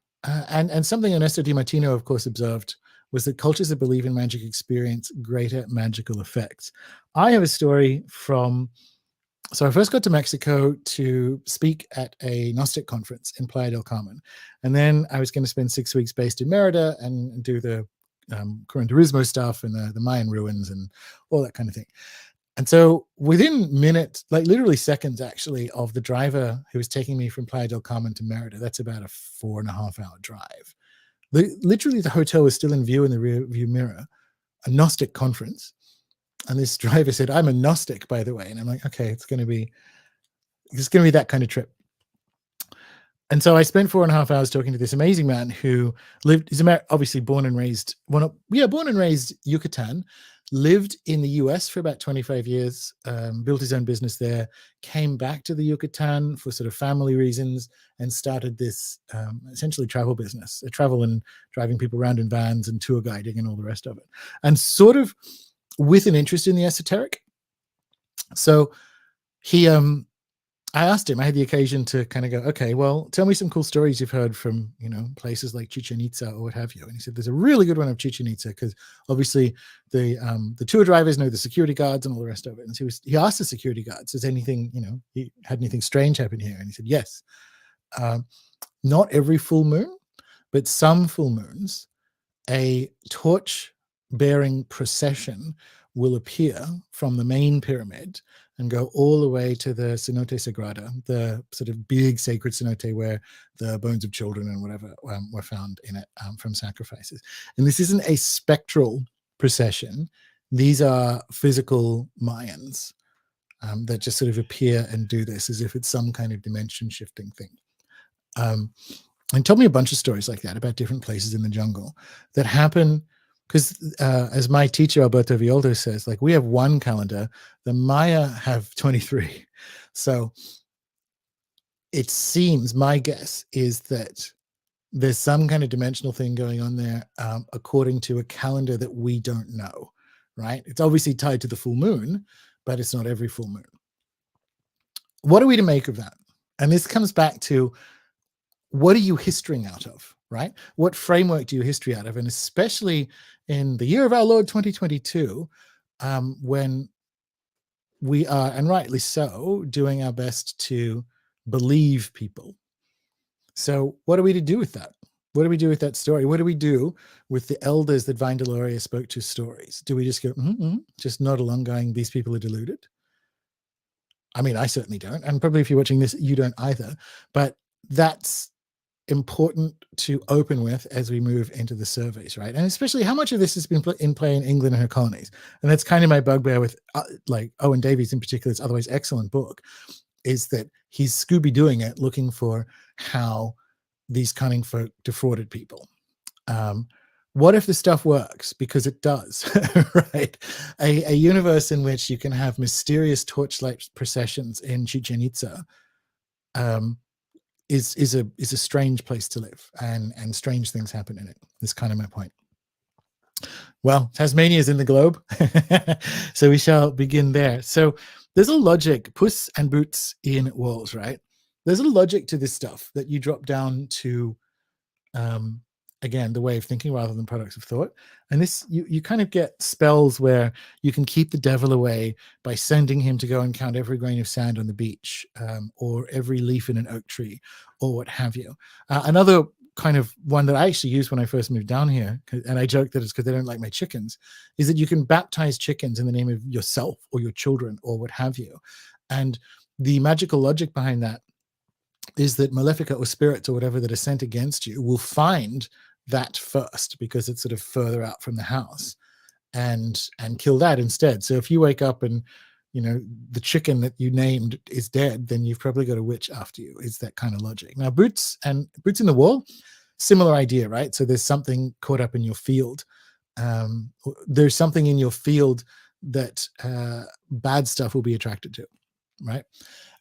And something Ernesto Di Martino, of course, observed was that cultures that believe in magic experience greater magical effects. I have a story so I first got to Mexico to speak at a Gnostic conference in Playa del Carmen. And then I was going to spend 6 weeks based in Merida and do the curanderismo stuff and the Mayan ruins and all that kind of thing. And so within minutes, like literally seconds, actually, of the driver who was taking me from Playa del Carmen to Merida, that's about a 4.5-hour drive. Literally, the hotel was still in view in the rear view mirror, a Gnostic conference. And this driver said, I'm a Gnostic, by the way. And I'm like, okay, it's going to be that kind of trip. And so I spent 4.5 hours talking to this amazing man who he's obviously born and raised Yucatan, lived in the US for about 25 years, built his own business there, came back to the Yucatan for sort of family reasons, and started this essentially travel business, travel and driving people around in vans and tour guiding and all the rest of it. And sort of with an interest in the esoteric. So I asked him, I had the occasion to kind of go, okay, well, tell me some cool stories you've heard from, places like Chichen Itza or what have you. And he said, there's a really good one of Chichen Itza because obviously the tour drivers know the security guards and all the rest of it. And so he asked the security guards, has anything, he had anything strange happen here? And he said, yes. Not every full moon, but some full moons, a torch-bearing procession will appear from the main pyramid and go all the way to the Cenote Sagrada, the sort of big sacred cenote where the bones of children and whatever were found in it from sacrifices. And this isn't a spectral procession. These are physical Mayans that just sort of appear and do this as if it's some kind of dimension shifting thing. And told me a bunch of stories like that about different places in the jungle that happen because, as my teacher Alberto Violdo says, like we have one calendar, the Maya have 23. So it seems, my guess is that there's some kind of dimensional thing going on there, according to a calendar that we don't know, right? It's obviously tied to the full moon, but it's not every full moon. What are we to make of that? And this comes back to, what are you historying out of, right? What framework do you history out of? And especially in the year of our Lord 2022, when we are, and rightly so, doing our best to believe people. So what are we to do with that? What do we do with that story? What do we do with the elders that Vine Deloria spoke to stories? Do we just go, just nod along going, these people are deluded? I mean, I certainly don't. And probably if you're watching this, you don't either. But that's important to open with as we move into the surveys, right? And especially how much of this has been in play in England and her colonies. And that's kind of my bugbear with like Owen Davies in particular, it's otherwise excellent book, is that he's Scooby-Dooing it, looking for how these cunning folk defrauded people. What if the stuff works? Because it does, right? A universe in which you can have mysterious torchlight processions in Chichen Itza is a strange place to live, and strange things happen in it. That's kind of my point. Well, Tasmania is in the globe, so we shall begin there. So there's a logic, Puss and Boots in walls, right? There's a logic to this stuff that you drop down to, again, the way of thinking rather than products of thought. And this, you kind of get spells where you can keep the devil away by sending him to go and count every grain of sand on the beach, or every leaf in an oak tree, or what have you. Another kind of one that I actually used when I first moved down here, and I joke that it's because they don't like my chickens, is that you can baptize chickens in the name of yourself or your children or what have you. And the magical logic behind that is that Malefica or spirits or whatever that are sent against you will find that first, because it's sort of further out from the house, and kill that instead. So if you wake up and the chicken that you named is dead, then you've probably got a witch after you. Is that kind of logic. Now boots in the wall, similar idea, right? So there's something caught up in your field. There's something in your field that bad stuff will be attracted to, right?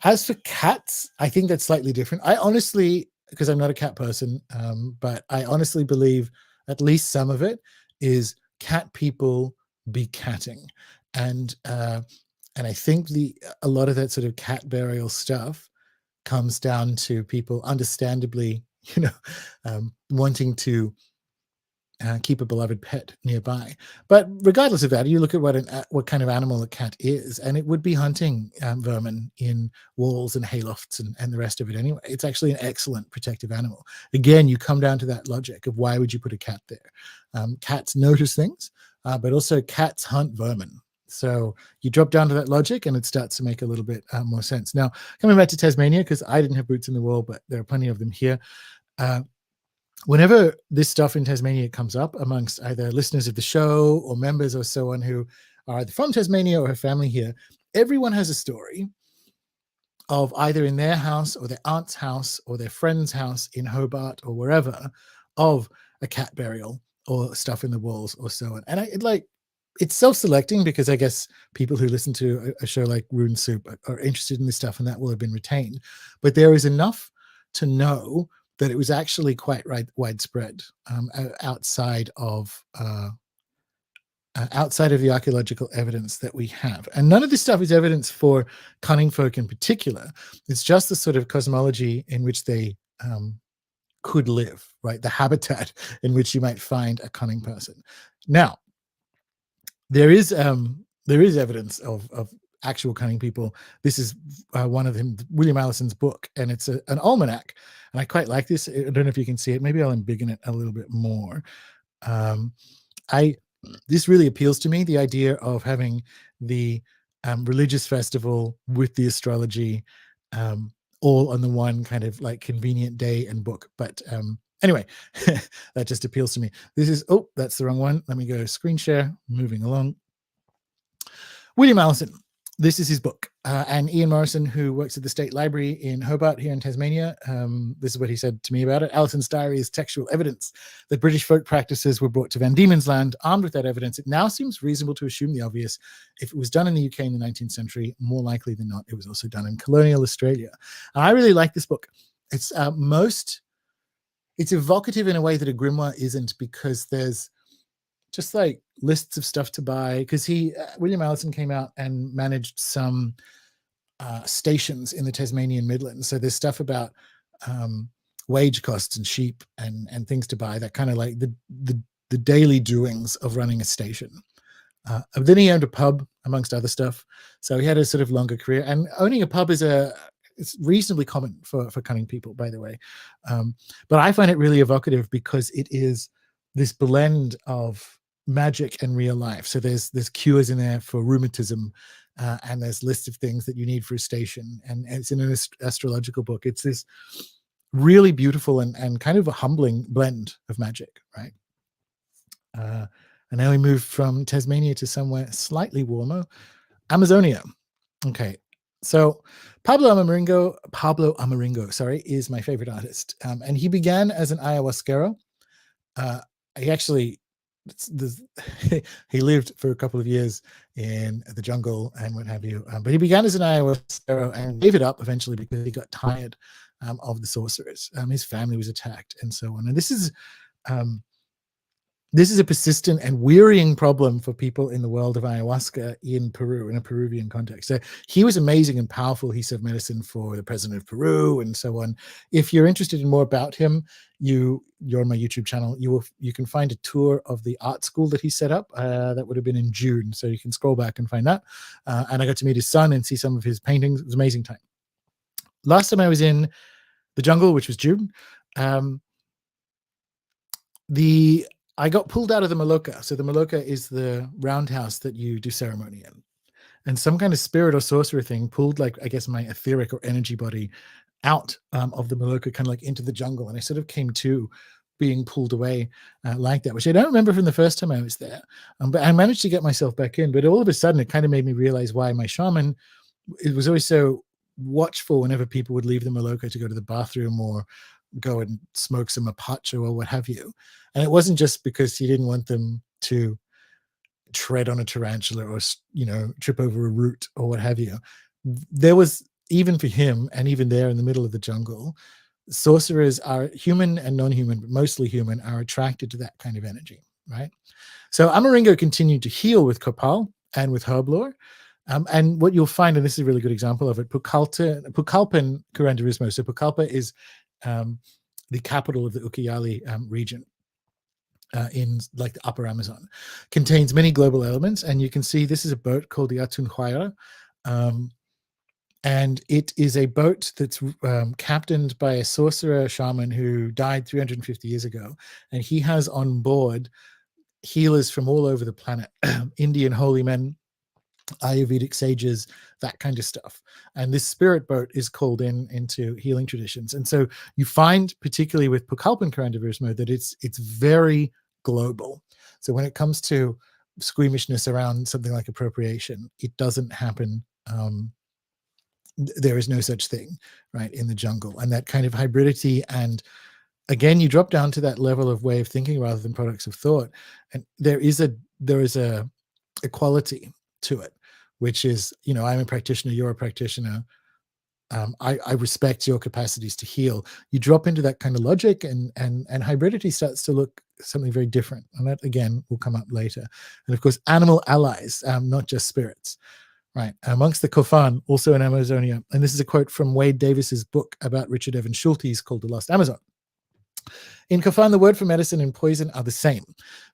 As for cats, I think that's slightly different. I honestly, because I'm not a cat person, but I honestly believe at least some of it is cat people be catting. And I think a lot of that sort of cat burial stuff comes down to people understandably, wanting to keep a beloved pet nearby. But regardless of that, you look at what kind of animal a cat is, and it would be hunting vermin in walls and haylofts and the rest of it anyway. It's actually an excellent protective animal. Again, you come down to that logic of why would you put a cat there? Cats notice things, but also cats hunt vermin. So you drop down to that logic and it starts to make a little bit more sense. Now, coming back to Tasmania, because I didn't have boots in the wall, but there are plenty of them here. Whenever this stuff in Tasmania comes up amongst either listeners of the show or members or so on who are either from Tasmania or have family here, everyone has a story of either in their house or their aunt's house or their friend's house in Hobart or wherever, of a cat burial or stuff in the walls or so on. And it's self-selecting, because I guess people who listen to a show like Rune Soup are interested in this stuff, and that will have been retained. But there is enough to know that it was actually quite widespread outside of the archaeological evidence that we have. And none of this stuff is evidence for cunning folk in particular. It's just the sort of cosmology in which they could live, right? The habitat in which you might find a cunning person. Now, there is evidence of actual cunning people. This is one of them, William Allison's book, and it's an almanac, and I quite like this. I don't know if you can see it. Maybe I'll embiggen it a little bit more. This really appeals to me, the idea of having the religious festival with the astrology all on the one kind of like convenient day and book. But anyway, that just appeals to me. This is, oh, that's the wrong one. Let me go screen share, moving along. William Allison. this is his book. And Ian Morrison, who works at the State Library in Hobart here in Tasmania, this is what he said to me about it. Alison's diary is textual evidence that British folk practices were brought to Van Diemen's Land. Armed with that evidence, it now seems reasonable to assume the obvious. If it was done in the UK in the 19th century, more likely than not, it was also done in colonial Australia. And I really like this book. It's it's evocative in a way that a grimoire isn't, because there's just like lists of stuff to buy, because William Allison came out and managed some stations in the Tasmanian Midlands. So there's stuff about wage costs and sheep and things to buy, that kind of like the daily doings of running a station. Then he owned a pub, amongst other stuff. So he had a sort of longer career, and owning a pub it's reasonably common for Cunning people, by the way. But I find it really evocative because it is this blend of magic and real life. So there's cures in there for rheumatism, and there's lists of things that you need for a station, and it's in an astrological book. It's this really beautiful and kind of a humbling blend of magic, right? And now we move from Tasmania to somewhere slightly warmer, Amazonia. Okay, so Pablo Amaringo, sorry, is my favorite artist, and he began as an ayahuasquero. He actually he lived for a couple of years in the jungle and what have you, but he began as an ayahuasquero and gave it up eventually because he got tired of the sorcerers. His family was attacked and so on. And this is a persistent and wearying problem for people in the world of ayahuasca in Peru, in a Peruvian context. So he was amazing and powerful. He served medicine for the president of Peru and so on. If you're interested in more about him, you're on my YouTube channel. You can find a tour of the art school that he set up. That would have been in June, so you can scroll back and find that. And I got to meet his son and see some of his paintings. It was an amazing time. Last time I was in the jungle, which was June, I got pulled out of the Maloka. So the Maloka is the roundhouse that you do ceremony in. And some kind of spirit or sorcerer thing pulled, like, I guess, my etheric or energy body out of the Maloka, kind of like into the jungle. And I sort of came to being pulled away like that, which I don't remember from the first time I was there. But I managed to get myself back in. But all of a sudden, it kind of made me realize why my shaman, it was always so watchful whenever people would leave the Maloka to go to the bathroom or go and smoke some apache or what have you. And it wasn't just because he didn't want them to tread on a tarantula or, trip over a root or what have you. There was, even for him, and even there in the middle of the jungle, sorcerers are human and non-human, but mostly human, are attracted to that kind of energy, right? So Amaringo continued to heal with copal and with herb lore. And what you'll find, and this is a really good example of it, Pucallpan Curanderismo. So Pucallpa is the capital of the Ucayali region in like the upper Amazon, contains many global elements. And you can see this is a boat called the Atun Huayra. And it is a boat that's captained by a sorcerer shaman who died 350 years ago. And he has on board healers from all over the planet, Indian holy men, Ayurvedic sages, that kind of stuff. And this spirit boat is called into healing traditions. And so you find, particularly with Pucallpan Curanderiso, that it's very global. So when it comes to squeamishness around something like appropriation, it doesn't happen. There is no such thing, right, in the jungle. And that kind of hybridity, and again, you drop down to that level of way of thinking rather than products of thought. And there is a equality to it, which is, I'm a practitioner, you're a practitioner. I respect your capacities to heal. You drop into that kind of logic, and hybridity starts to look something very different. And that, again, will come up later. And of course, animal allies, not just spirits, right? Amongst the Kofan, also in Amazonia. And this is a quote from Wade Davis's book about Richard Evans Schultes called The Lost Amazon. In Kofan, the word for medicine and poison are the same.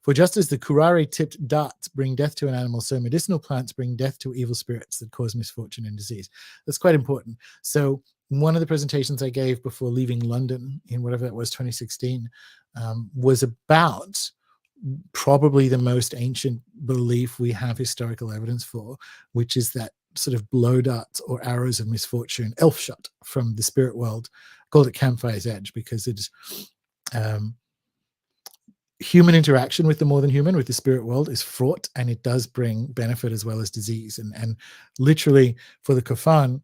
For just as the curare-tipped darts bring death to an animal, so medicinal plants bring death to evil spirits that cause misfortune and disease. That's quite important. So one of the presentations I gave before leaving London in whatever it was, 2016, was about probably the most ancient belief we have historical evidence for, which is that sort of blow darts or arrows of misfortune, elf shot from the spirit world. I called it Campfire's Edge because it's human interaction with the more than human, with the spirit world, is fraught, and it does bring benefit as well as disease. And literally, for the Kafan,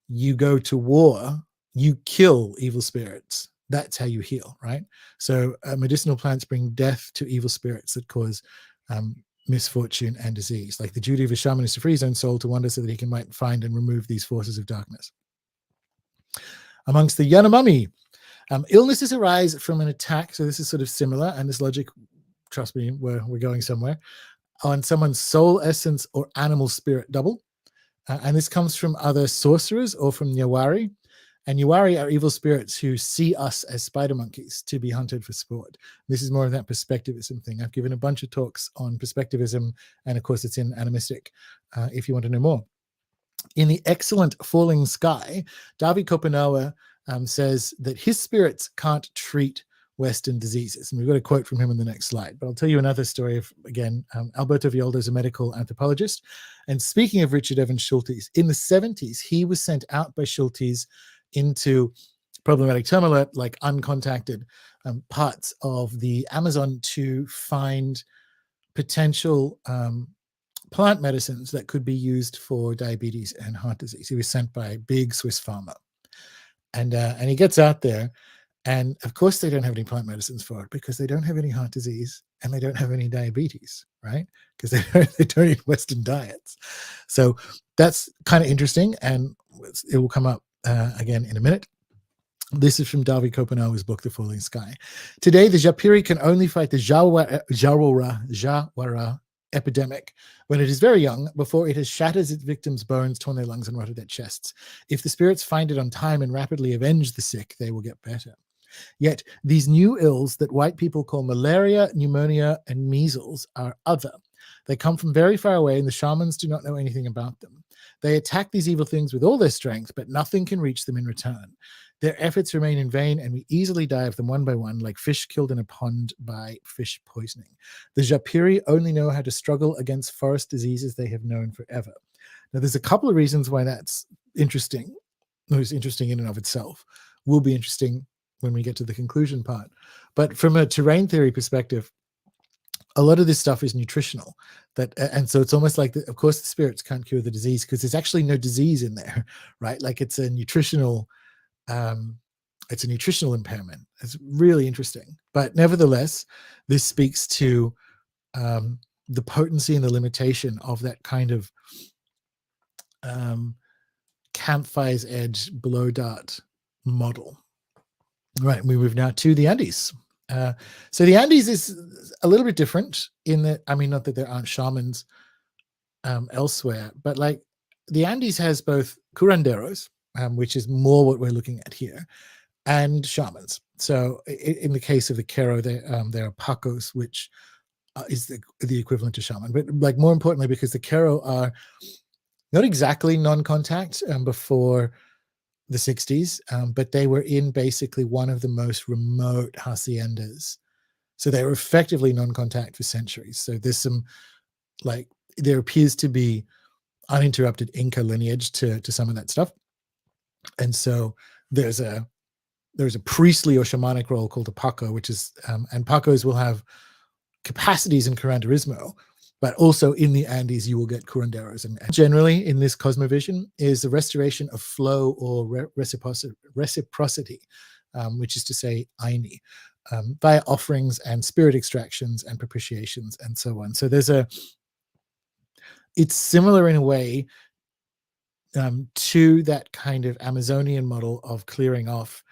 you go to war, you kill evil spirits. That's how you heal, right? So medicinal plants bring death to evil spirits that cause misfortune and disease. Like the duty of a shaman is to free his own soul to wander so that he can find and remove these forces of darkness. Amongst the Yanomami, illnesses arise from an attack. So this is sort of similar, and this logic, trust me, we're going somewhere, on someone's soul essence or animal spirit double. And this comes from other sorcerers or from Nyawari. And Nyawari are evil spirits who see us as spider monkeys to be hunted for sport. This is more of that perspectivism thing. I've given a bunch of talks on perspectivism, and of course it's in Animistic, if you want to know more. In the excellent Falling Sky, Davi Kopanawa says that his spirits can't treat Western diseases. And we've got a quote from him in the next slide. But I'll tell you another story of, again, Alberto Violdo is a medical anthropologist. And speaking of Richard Evans Schultes, in the 70s, he was sent out by Schultes into problematic term alert, like uncontacted parts of the Amazon to find potential plant medicines that could be used for diabetes and heart disease. He was sent by a big Swiss pharma. And he gets out there, and of course they don't have any plant medicines for it because they don't have any heart disease and they don't have any diabetes, right? Because they don't eat Western diets. So that's kind of interesting, and it will come up again in a minute. This is from Davi Kopanawa's book, The Falling Sky. Today, the Japiri can only fight the Jawara epidemic when it is very young, before it has shattered its victims' bones, torn their lungs, and rotted their chests. If the spirits find it on time and rapidly avenge the sick, they will get better. Yet these new ills that white people call malaria, pneumonia, and measles are other. They come from very far away, and the shamans do not know anything about them. They attack these evil things with all their strength, but nothing can reach them in return. Their efforts remain in vain, and we easily die of them one by one, like fish killed in a pond by fish poisoning. The Japiri only know how to struggle against forest diseases they have known forever. Now, there's a couple of reasons why that's interesting. It's interesting in and of itself. Will be interesting when we get to the conclusion part. But from a terrain theory perspective, a lot of this stuff is nutritional. And so it's almost like, of course, the spirits can't cure the disease because there's actually no disease in there, right? Like it's a nutritional impairment. It's really interesting. But nevertheless, this speaks to the potency and the limitation of that kind of campfire's edge blow dart model. Right, we move now to the Andes. So the Andes is a little bit different in that, I mean, not that there aren't shamans elsewhere, but like the Andes has both curanderos, which is more what we're looking at here, and shamans. So in the case of the Quero, there are pacos, which is the equivalent to shaman. But like more importantly, because the Quero are not exactly non-contact before the 60s, but they were in basically one of the most remote haciendas. So they were effectively non-contact for centuries. So there's some, like, there appears to be uninterrupted Inca lineage to some of that stuff. And so there's a priestly or shamanic role called a Paco, which is, and Pacos will have capacities in curanderismo, but also in the Andes, you will get curanderos. And generally in this cosmovision is the restoration of flow or reciprocity, which is to say, Aini, via offerings and spirit extractions and propitiations and so on. So it's similar in a way to that kind of Amazonian model of clearing off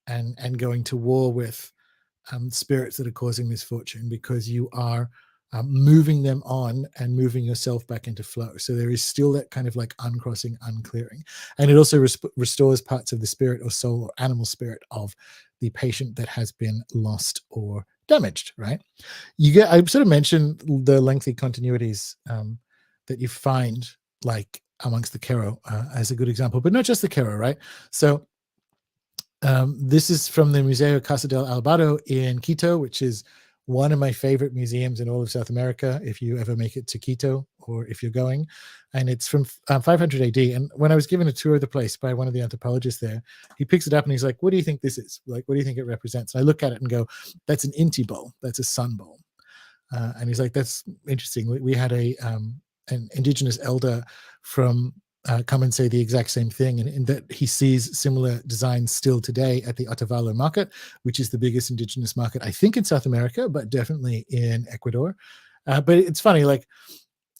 and going to war with spirits that are causing misfortune, because you are moving them on and moving yourself back into flow. So there is still that kind of like uncrossing, unclearing. And it also restores parts of the spirit or soul or animal spirit of the patient that has been lost or damaged, right? I sort of mentioned the lengthy continuities that you find like amongst the Quero as a good example, but not just the Quero, right? So this is from the Museo Casa del Albado in Quito, which is one of my favorite museums in all of South America. If you ever make it to Quito or if you're going. And it's from 500 AD. And when I was given a tour of the place by one of the anthropologists there, he picks it up and he's like, what do you think this is? Like, what do you think it represents? And I look at it and go, that's an Inti bowl. That's a sun bowl. And he's like, that's interesting. We had an indigenous elder from come and say the exact same thing, and in that he sees similar designs still today at the Otavalo market, which is the biggest indigenous market, I think, in South America, but definitely in Ecuador. But it's funny, like,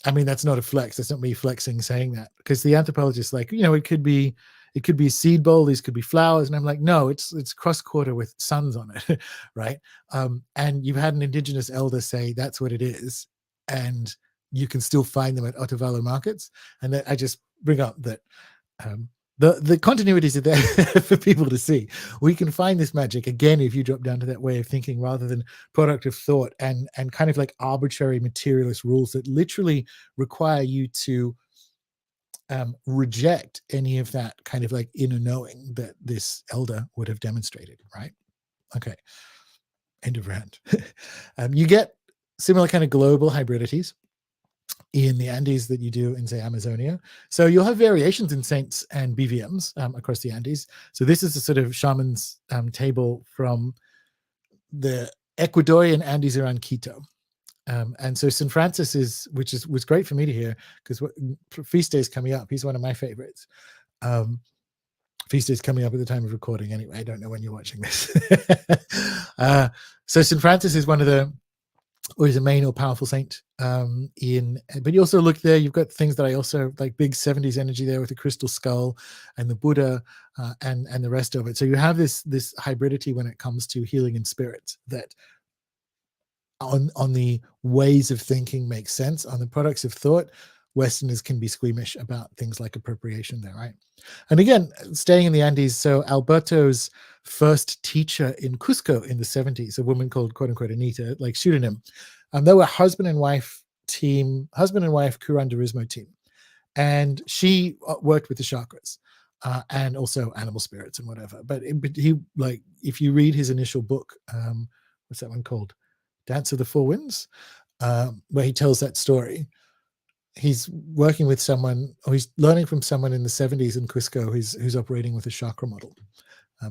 I mean, that's not a flex. That's not me flexing saying that, because the anthropologist, like, it could be a seed bowl, these could be flowers, and I'm like, no, it's cross quarter with suns on it, right? And you've had an indigenous elder say that's what it is, and you can still find them at Otavalo markets. And that I just bring up that the continuities are there for people to see. We can find this magic again if you drop down to that way of thinking rather than product of thought and kind of like arbitrary materialist rules that literally require you to reject any of that kind of like inner knowing that this elder would have demonstrated, right? Okay, end of rant. You get similar kind of global hybridities in the Andes that you do in, say, Amazonia. So you'll have variations in saints and BVMs across the Andes. So this is a sort of shaman's table from the Ecuadorian Andes around Quito. And so St. Francis was great for me to hear, because feast day is coming up. He's one of my favorites. Feast day is coming up at the time of recording anyway. I don't know when you're watching this. So St. Francis is one of the, or is a main or powerful saint but you also look there, you've got things that I also like, big 70s energy there with the crystal skull and the Buddha and the rest of it. So you have this hybridity when it comes to healing in spirit, that on the ways of thinking makes sense. On the products of thought, Westerners can be squeamish about things like appropriation there, right? And again, staying in the Andes, so Alberto's first teacher in Cusco in the 70s, a woman called, quote unquote, Anita, like pseudonym, they were husband and wife curanderismo team. And she worked with the chakras and also animal spirits and whatever. But he, like, if you read his initial book, what's that one called? Dance of the Four Winds, where he tells that story. He's working with someone, or he's learning from someone in the 70s in Cusco who's operating with a chakra model.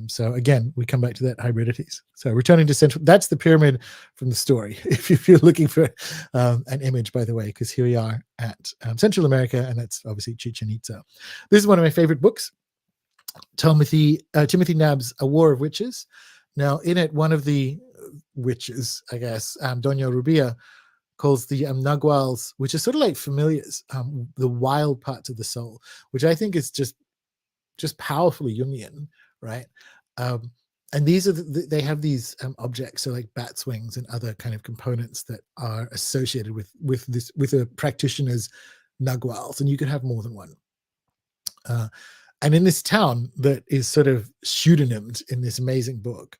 So again, we come back to that hybridities. So returning to Central, that's the pyramid from the story. If you're looking for an image, by the way, because here we are at Central America, and that's obviously Chichen Itza. This is one of my favorite books, Timothy Nabb's A War of Witches. Now, in it, one of the witches, I guess, Doña Rubia, calls the naguals, which are sort of like familiars, the wild parts of the soul, which I think is just powerfully Jungian, right? And these are they have these objects, so like bat's wings and other kind of components that are associated with a practitioner's naguals, and you could have more than one. And in this town that is sort of pseudonymed in this amazing book,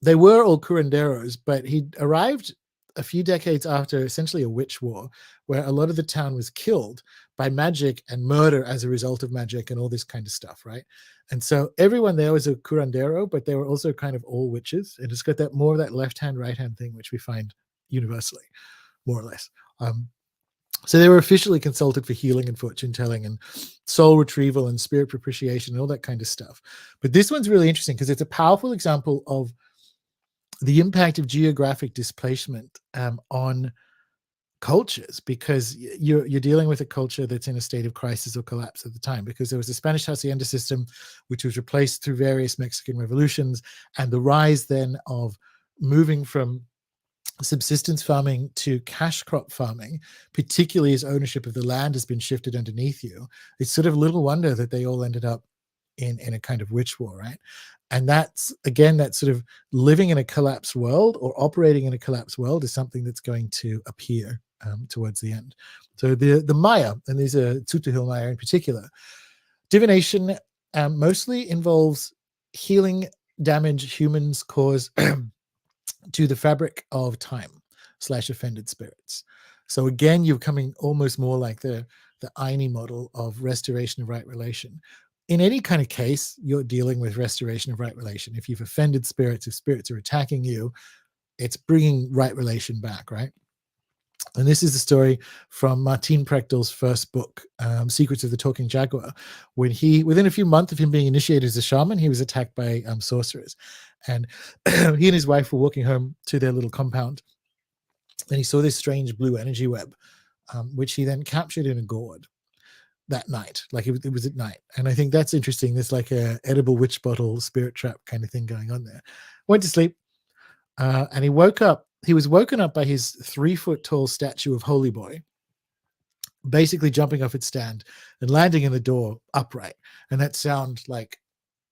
they were all curanderos, but he arrived a few decades after essentially a witch war, where a lot of the town was killed by magic and murder as a result of magic and all this kind of stuff, right? And so everyone there was a curandero, but they were also kind of all witches. And it's got that more of that left-hand, right-hand thing, which we find universally, more or less. So they were officially consulted for healing and fortune telling and soul retrieval and spirit propitiation and all that kind of stuff. But this one's really interesting because it's a powerful example of the impact of geographic displacement on cultures, because you're dealing with a culture that's in a state of crisis or collapse at the time, because there was the Spanish hacienda system, which was replaced through various Mexican revolutions, and the rise then of moving from subsistence farming to cash crop farming, particularly as ownership of the land has been shifted underneath you. It's sort of little wonder that they all ended up in a kind of witch war, right? And that's, again, that sort of living in a collapsed world or operating in a collapsed world is something that's going to appear towards the end. So the Maya, and these are Tzutujil Maya in particular, divination mostly involves healing damage humans cause to the fabric of time / offended spirits. So again, you're coming almost more like the Aini model of restoration of right relation. In any kind of case, you're dealing with restoration of right relation. If you've offended spirits, if spirits are attacking you, it's bringing right relation back, right? And this is the story from Martin Prechtel's first book, Secrets of the Talking Jaguar, when within a few months of him being initiated as a shaman, he was attacked by sorcerers. And he and his wife were walking home to their little compound, and he saw this strange blue energy web, which he then captured in a gourd that night. Like it was at night. And I think that's interesting. There's like a edible witch bottle spirit trap kind of thing going on there. Went to sleep, and he woke up. He was woken up by his 3-foot-tall statue of Holy Boy, basically jumping off its stand and landing in the door upright. And that sound like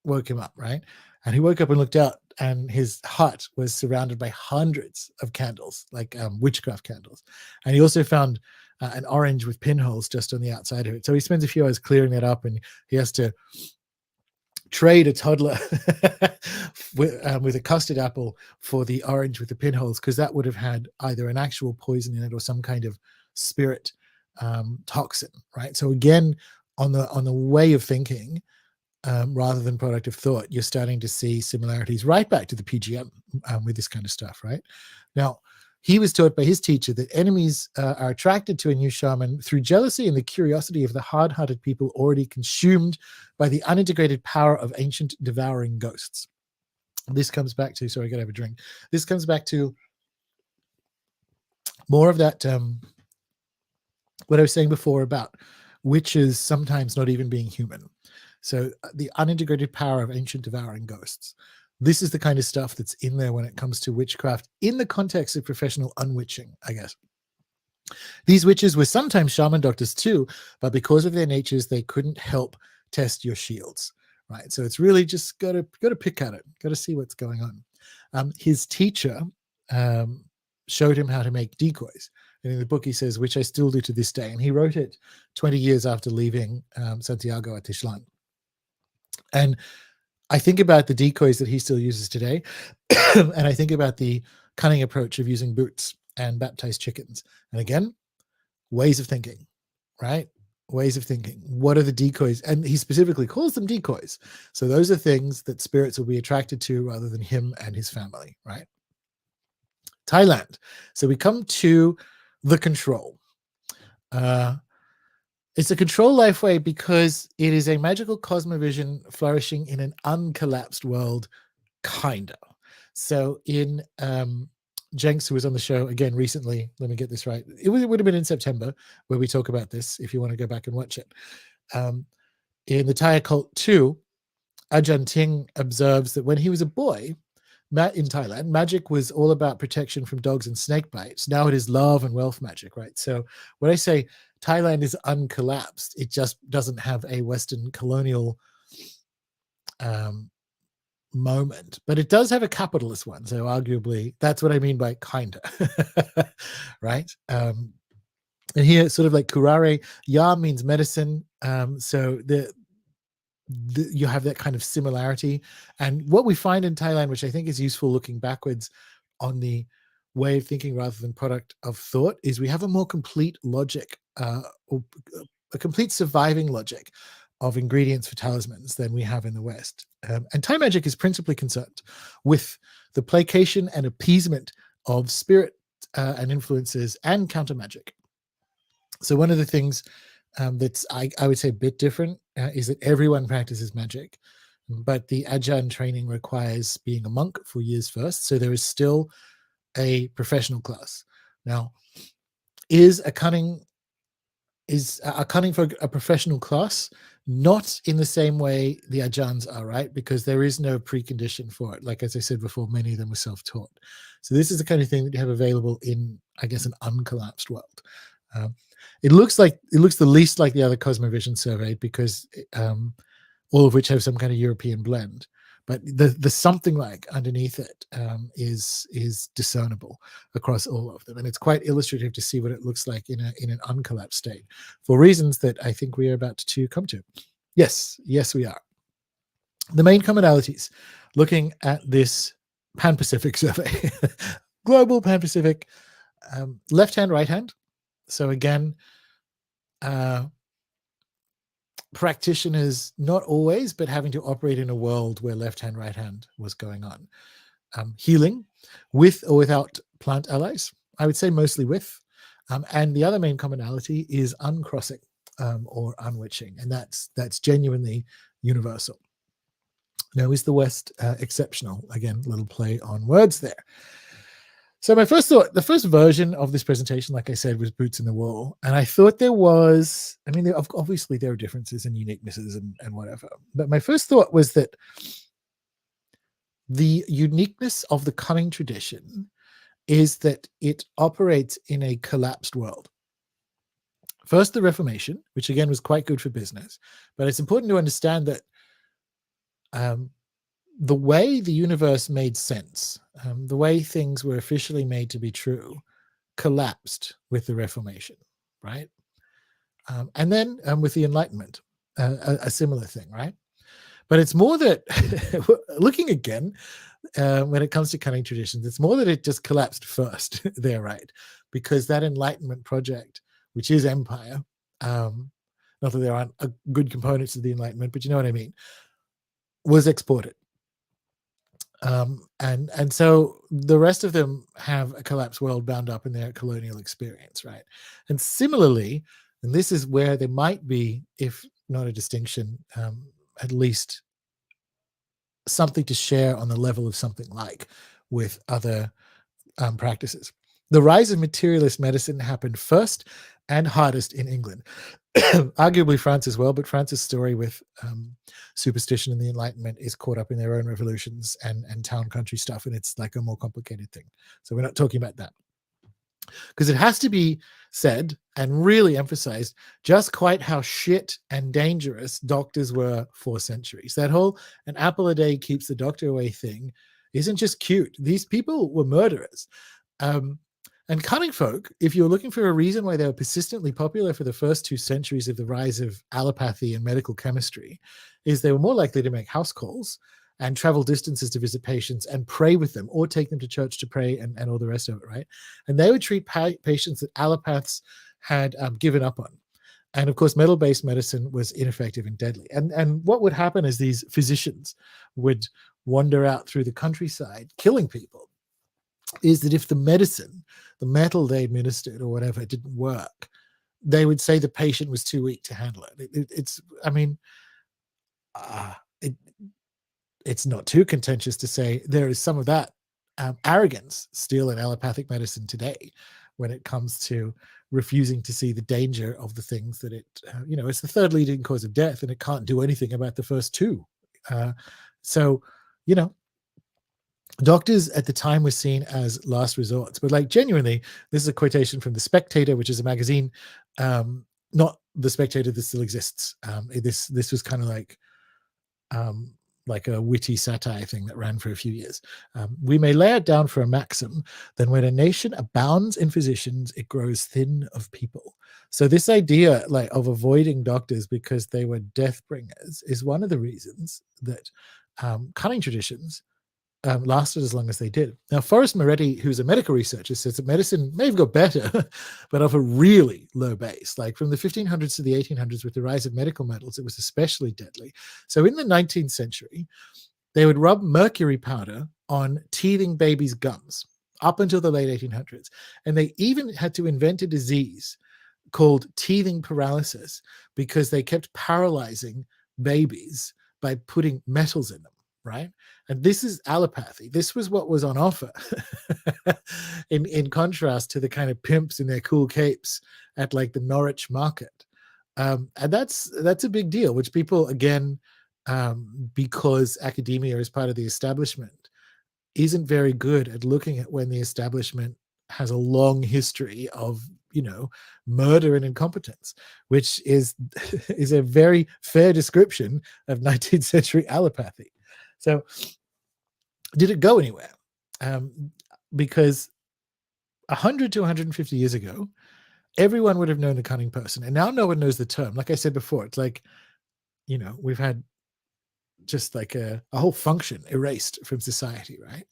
woke him up, right? And he woke up and looked out, and his hut was surrounded by hundreds of candles, like witchcraft candles. And he also found an orange with pinholes just on the outside of it. So he spends a few hours clearing that up, and he has to trade a toddler with a custard apple for the orange with the pinholes, because that would have had either an actual poison in it or some kind of spirit toxin, right? So again, on the way of thinking, rather than product of thought, you're starting to see similarities right back to the PGM with this kind of stuff, right? Now, he was taught by his teacher that enemies are attracted to a new shaman through jealousy and the curiosity of the hard-hearted people already consumed by the unintegrated power of ancient devouring ghosts. This comes back to, sorry, I gotta have a drink. This comes back to more of that, what I was saying before about witches sometimes not even being human. So the unintegrated power of ancient devouring ghosts. This is the kind of stuff that's in there when it comes to witchcraft in the context of professional unwitching, I guess. These witches were sometimes shaman doctors too, but because of their natures, they couldn't help test your shields, right? So it's really just got to pick at it, got to see what's going on. His teacher showed him how to make decoys. And in the book, he says, which I still do to this day. And he wrote it 20 years after leaving Santiago Atishlan. And I think about the decoys that he still uses today, and I think about the cunning approach of using boots and baptized chickens. And again, ways of thinking, right? Ways of thinking. What are the decoys? And he specifically calls them decoys. So those are things that spirits will be attracted to rather than him and his family, right? Thailand. So we come to the control. It's a control lifeway because it is a magical cosmovision flourishing in an uncollapsed world, kinda. So in Jenks, who was on the show again recently, let me get this right. It would have been in September where we talk about this, if you want to go back and watch it. In the Thai Occult 2, Ajahn Ting observes that when he was a boy, in Thailand, magic was all about protection from dogs and snake bites. Now it is love and wealth magic, right? So when I say Thailand is uncollapsed, it just doesn't have a Western colonial moment, but it does have a capitalist one. So arguably, that's what I mean by kinda, right? And here, sort of like curare, ya means medicine. So you have that kind of similarity. And what we find in Thailand, which I think is useful looking backwards on the way of thinking rather than product of thought, is we have a more complete logic, or a complete surviving logic of ingredients for talismans than we have in the West. And Thai magic is principally concerned with the placation and appeasement of spirit and influences and counter magic. So one of the things that's, I would say, a bit different is that everyone practices magic, but the Ajahn training requires being a monk for years first. So there is still a professional class. Now, is a cunning for a professional class? Not in the same way the Ajahns are, right? Because there is no precondition for it. Like, as I said before, many of them were self-taught. So this is the kind of thing that you have available in, I guess, an uncollapsed world. It looks the least like the other Cosmovision survey because all of which have some kind of European blend. But the something like underneath it is discernible across all of them. And it's quite illustrative to see what it looks like in an uncollapsed state for reasons that I think we are about to come to. Yes, we are. The main commonalities, looking at this Pan-Pacific survey, global Pan-Pacific, left hand, right hand. So again, practitioners, not always, but having to operate in a world where left hand, right hand was going on. Healing with or without plant allies. I would say mostly with. And the other main commonality is uncrossing or unwitching, and that's genuinely universal. Now, is the West exceptional? Again, little play on words there. So my first thought, the first version of this presentation, like I said, was boots in the wall. And I thought there was, I mean, obviously there are differences and uniquenesses and whatever. But my first thought was that the uniqueness of the Cunning tradition is that it operates in a collapsed world. First, the Reformation, which again was quite good for business. But it's important to understand that the way the universe made sense, the way things were officially made to be true, collapsed with the Reformation, right? And then with the Enlightenment, a similar thing, right? But it's more that, looking again, when it comes to Cunning traditions, it's more that it just collapsed first there, right? Because that Enlightenment project, which is empire, not that there aren't good components of the Enlightenment, but you know what I mean, was exported. And so the rest of them have a collapsed world bound up in their colonial experience, right? And similarly, and this is where there might be, if not a distinction, at least something to share on the level of something like with other practices. The rise of materialist medicine happened first and hardest in England. Arguably France as well, but France's story with superstition and the Enlightenment is caught up in their own revolutions and town country stuff, and it's like a more complicated thing. So we're not talking about that. Because it has to be said and really emphasized just quite how shit and dangerous doctors were for centuries. That whole an apple a day keeps the doctor away thing isn't just cute. These people were murderers. And Cunning folk, if you're looking for a reason why they were persistently popular for the first 2 centuries of the rise of allopathy and medical chemistry, is they were more likely to make house calls and travel distances to visit patients and pray with them, or take them to church to pray and all the rest of it, right? And they would treat patients that allopaths had given up on. And of course, metal-based medicine was ineffective and deadly. And what would happen is these physicians would wander out through the countryside killing people, is that if the medicine, the metal they administered or whatever, didn't work, they would say the patient was too weak to handle it. It's not too contentious to say there is some of that arrogance still in allopathic medicine today when it comes to refusing to see the danger of the things that it, it's the third leading cause of death and it can't do anything about the first 2. Doctors at the time were seen as last resorts, but like genuinely, this is a quotation from The Spectator, which is a magazine, not The Spectator that still exists. This was kind of like a witty satire thing that ran for a few years. We may lay it down for a maxim, then when a nation abounds in physicians, it grows thin of people. So this idea of avoiding doctors because they were death bringers is one of the reasons that Cunning traditions lasted as long as they did. Now, Forrest Moretti, who's a medical researcher, says that medicine may have got better, but of a really low base. Like from the 1500s to the 1800s, with the rise of medical metals, it was especially deadly. So in the 19th century, they would rub mercury powder on teething babies' gums up until the late 1800s. And they even had to invent a disease called teething paralysis because they kept paralyzing babies by putting metals in them. Right? And this is allopathy. This was what was on offer in contrast to the kind of pimps in their cool capes at like the Norwich market. And that's a big deal, which people, again, because academia is part of the establishment, isn't very good at looking at when the establishment has a long history of, murder and incompetence, which is a very fair description of 19th century allopathy. So did it go anywhere? Because 100 to 150 years ago, everyone would have known the Cunning person. And now no one knows the term. Like I said before, it's like, we've had just like a whole function erased from society, right?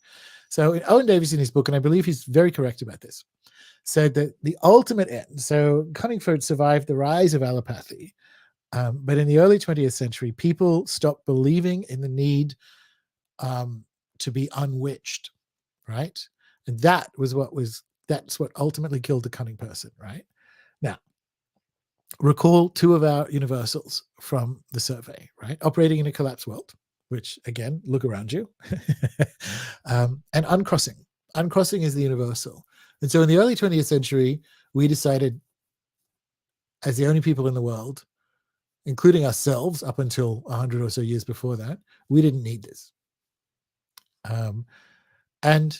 So Owen Davies in his book, and I believe he's very correct about this, said that the ultimate end, so Cunningford survived the rise of allopathy, but in the early 20th century, people stopped believing in the need to be unwitched, right? And that was what was That's what ultimately killed the cunning person, right? Now, recall two of our universals from the survey, right? Operating in a collapsed world, which again, look around you, and uncrossing. Uncrossing is the universal. And so in the early 20th century, we decided, as the only people in the world, including ourselves up until 100 or so years before that, we didn't need this. And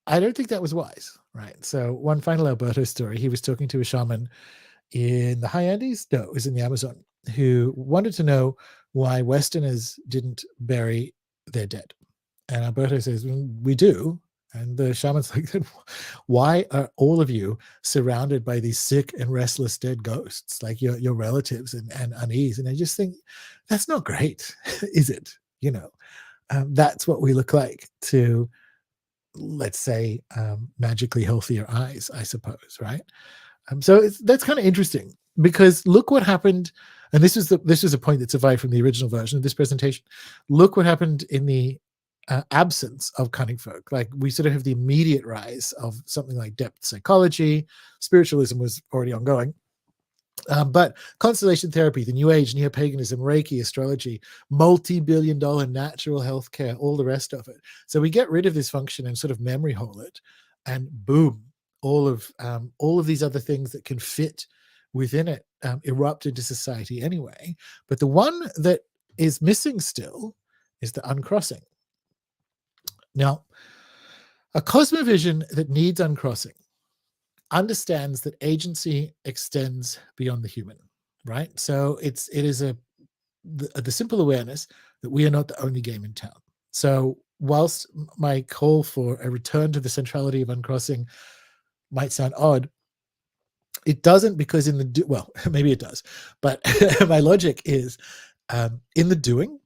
I don't think that was wise, right? So one final Alberto story, he was talking to a shaman in the high Andes, no, it was in the Amazon, who wanted to know why Westerners didn't bury their dead. And Alberto says, we do. And the shaman's like, why are all of you surrounded by these sick and restless dead ghosts, like your relatives and unease? And I just think, that's not great, is it? You know, that's what we look like to, let's say, magically healthier eyes, I suppose, right? So that's kind of interesting, because look what happened, and this was a point that survived from the original version of this presentation. Look what happened in the absence of cunning folk. Like, we sort of have the immediate rise of something like depth psychology. Spiritualism was already ongoing. But constellation therapy, the New Age, neo-paganism, Reiki, astrology, multi-billion-dollar natural healthcare, all the rest of it. So we get rid of this function and sort of memory hole it, and boom, all of these other things that can fit within it erupt into society anyway. But the one that is missing still is the uncrossing. Now, a cosmovision that needs uncrossing understands that agency extends beyond the human, right? So it is the simple awareness that we are not the only game in town. So whilst my call for a return to the centrality of uncrossing might sound odd, it doesn't, because well, maybe it does, but my logic is, in the doing,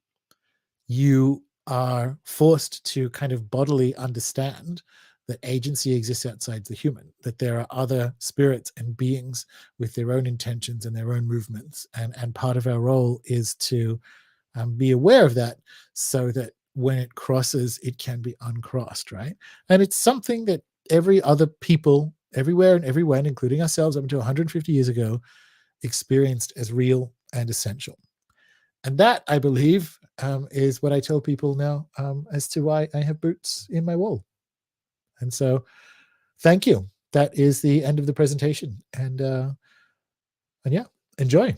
you are forced to kind of bodily understand that agency exists outside the human, that there are other spirits and beings with their own intentions and their own movements. And part of our role is to be aware of that, so that when it crosses, it can be uncrossed, right? And it's something that every other people everywhere and everywhere, including ourselves up until 150 years ago, experienced as real and essential. And that, I believe, is what I tell people now as to why I have boots in my wall. And so, thank you. That is the end of the presentation. And yeah, enjoy.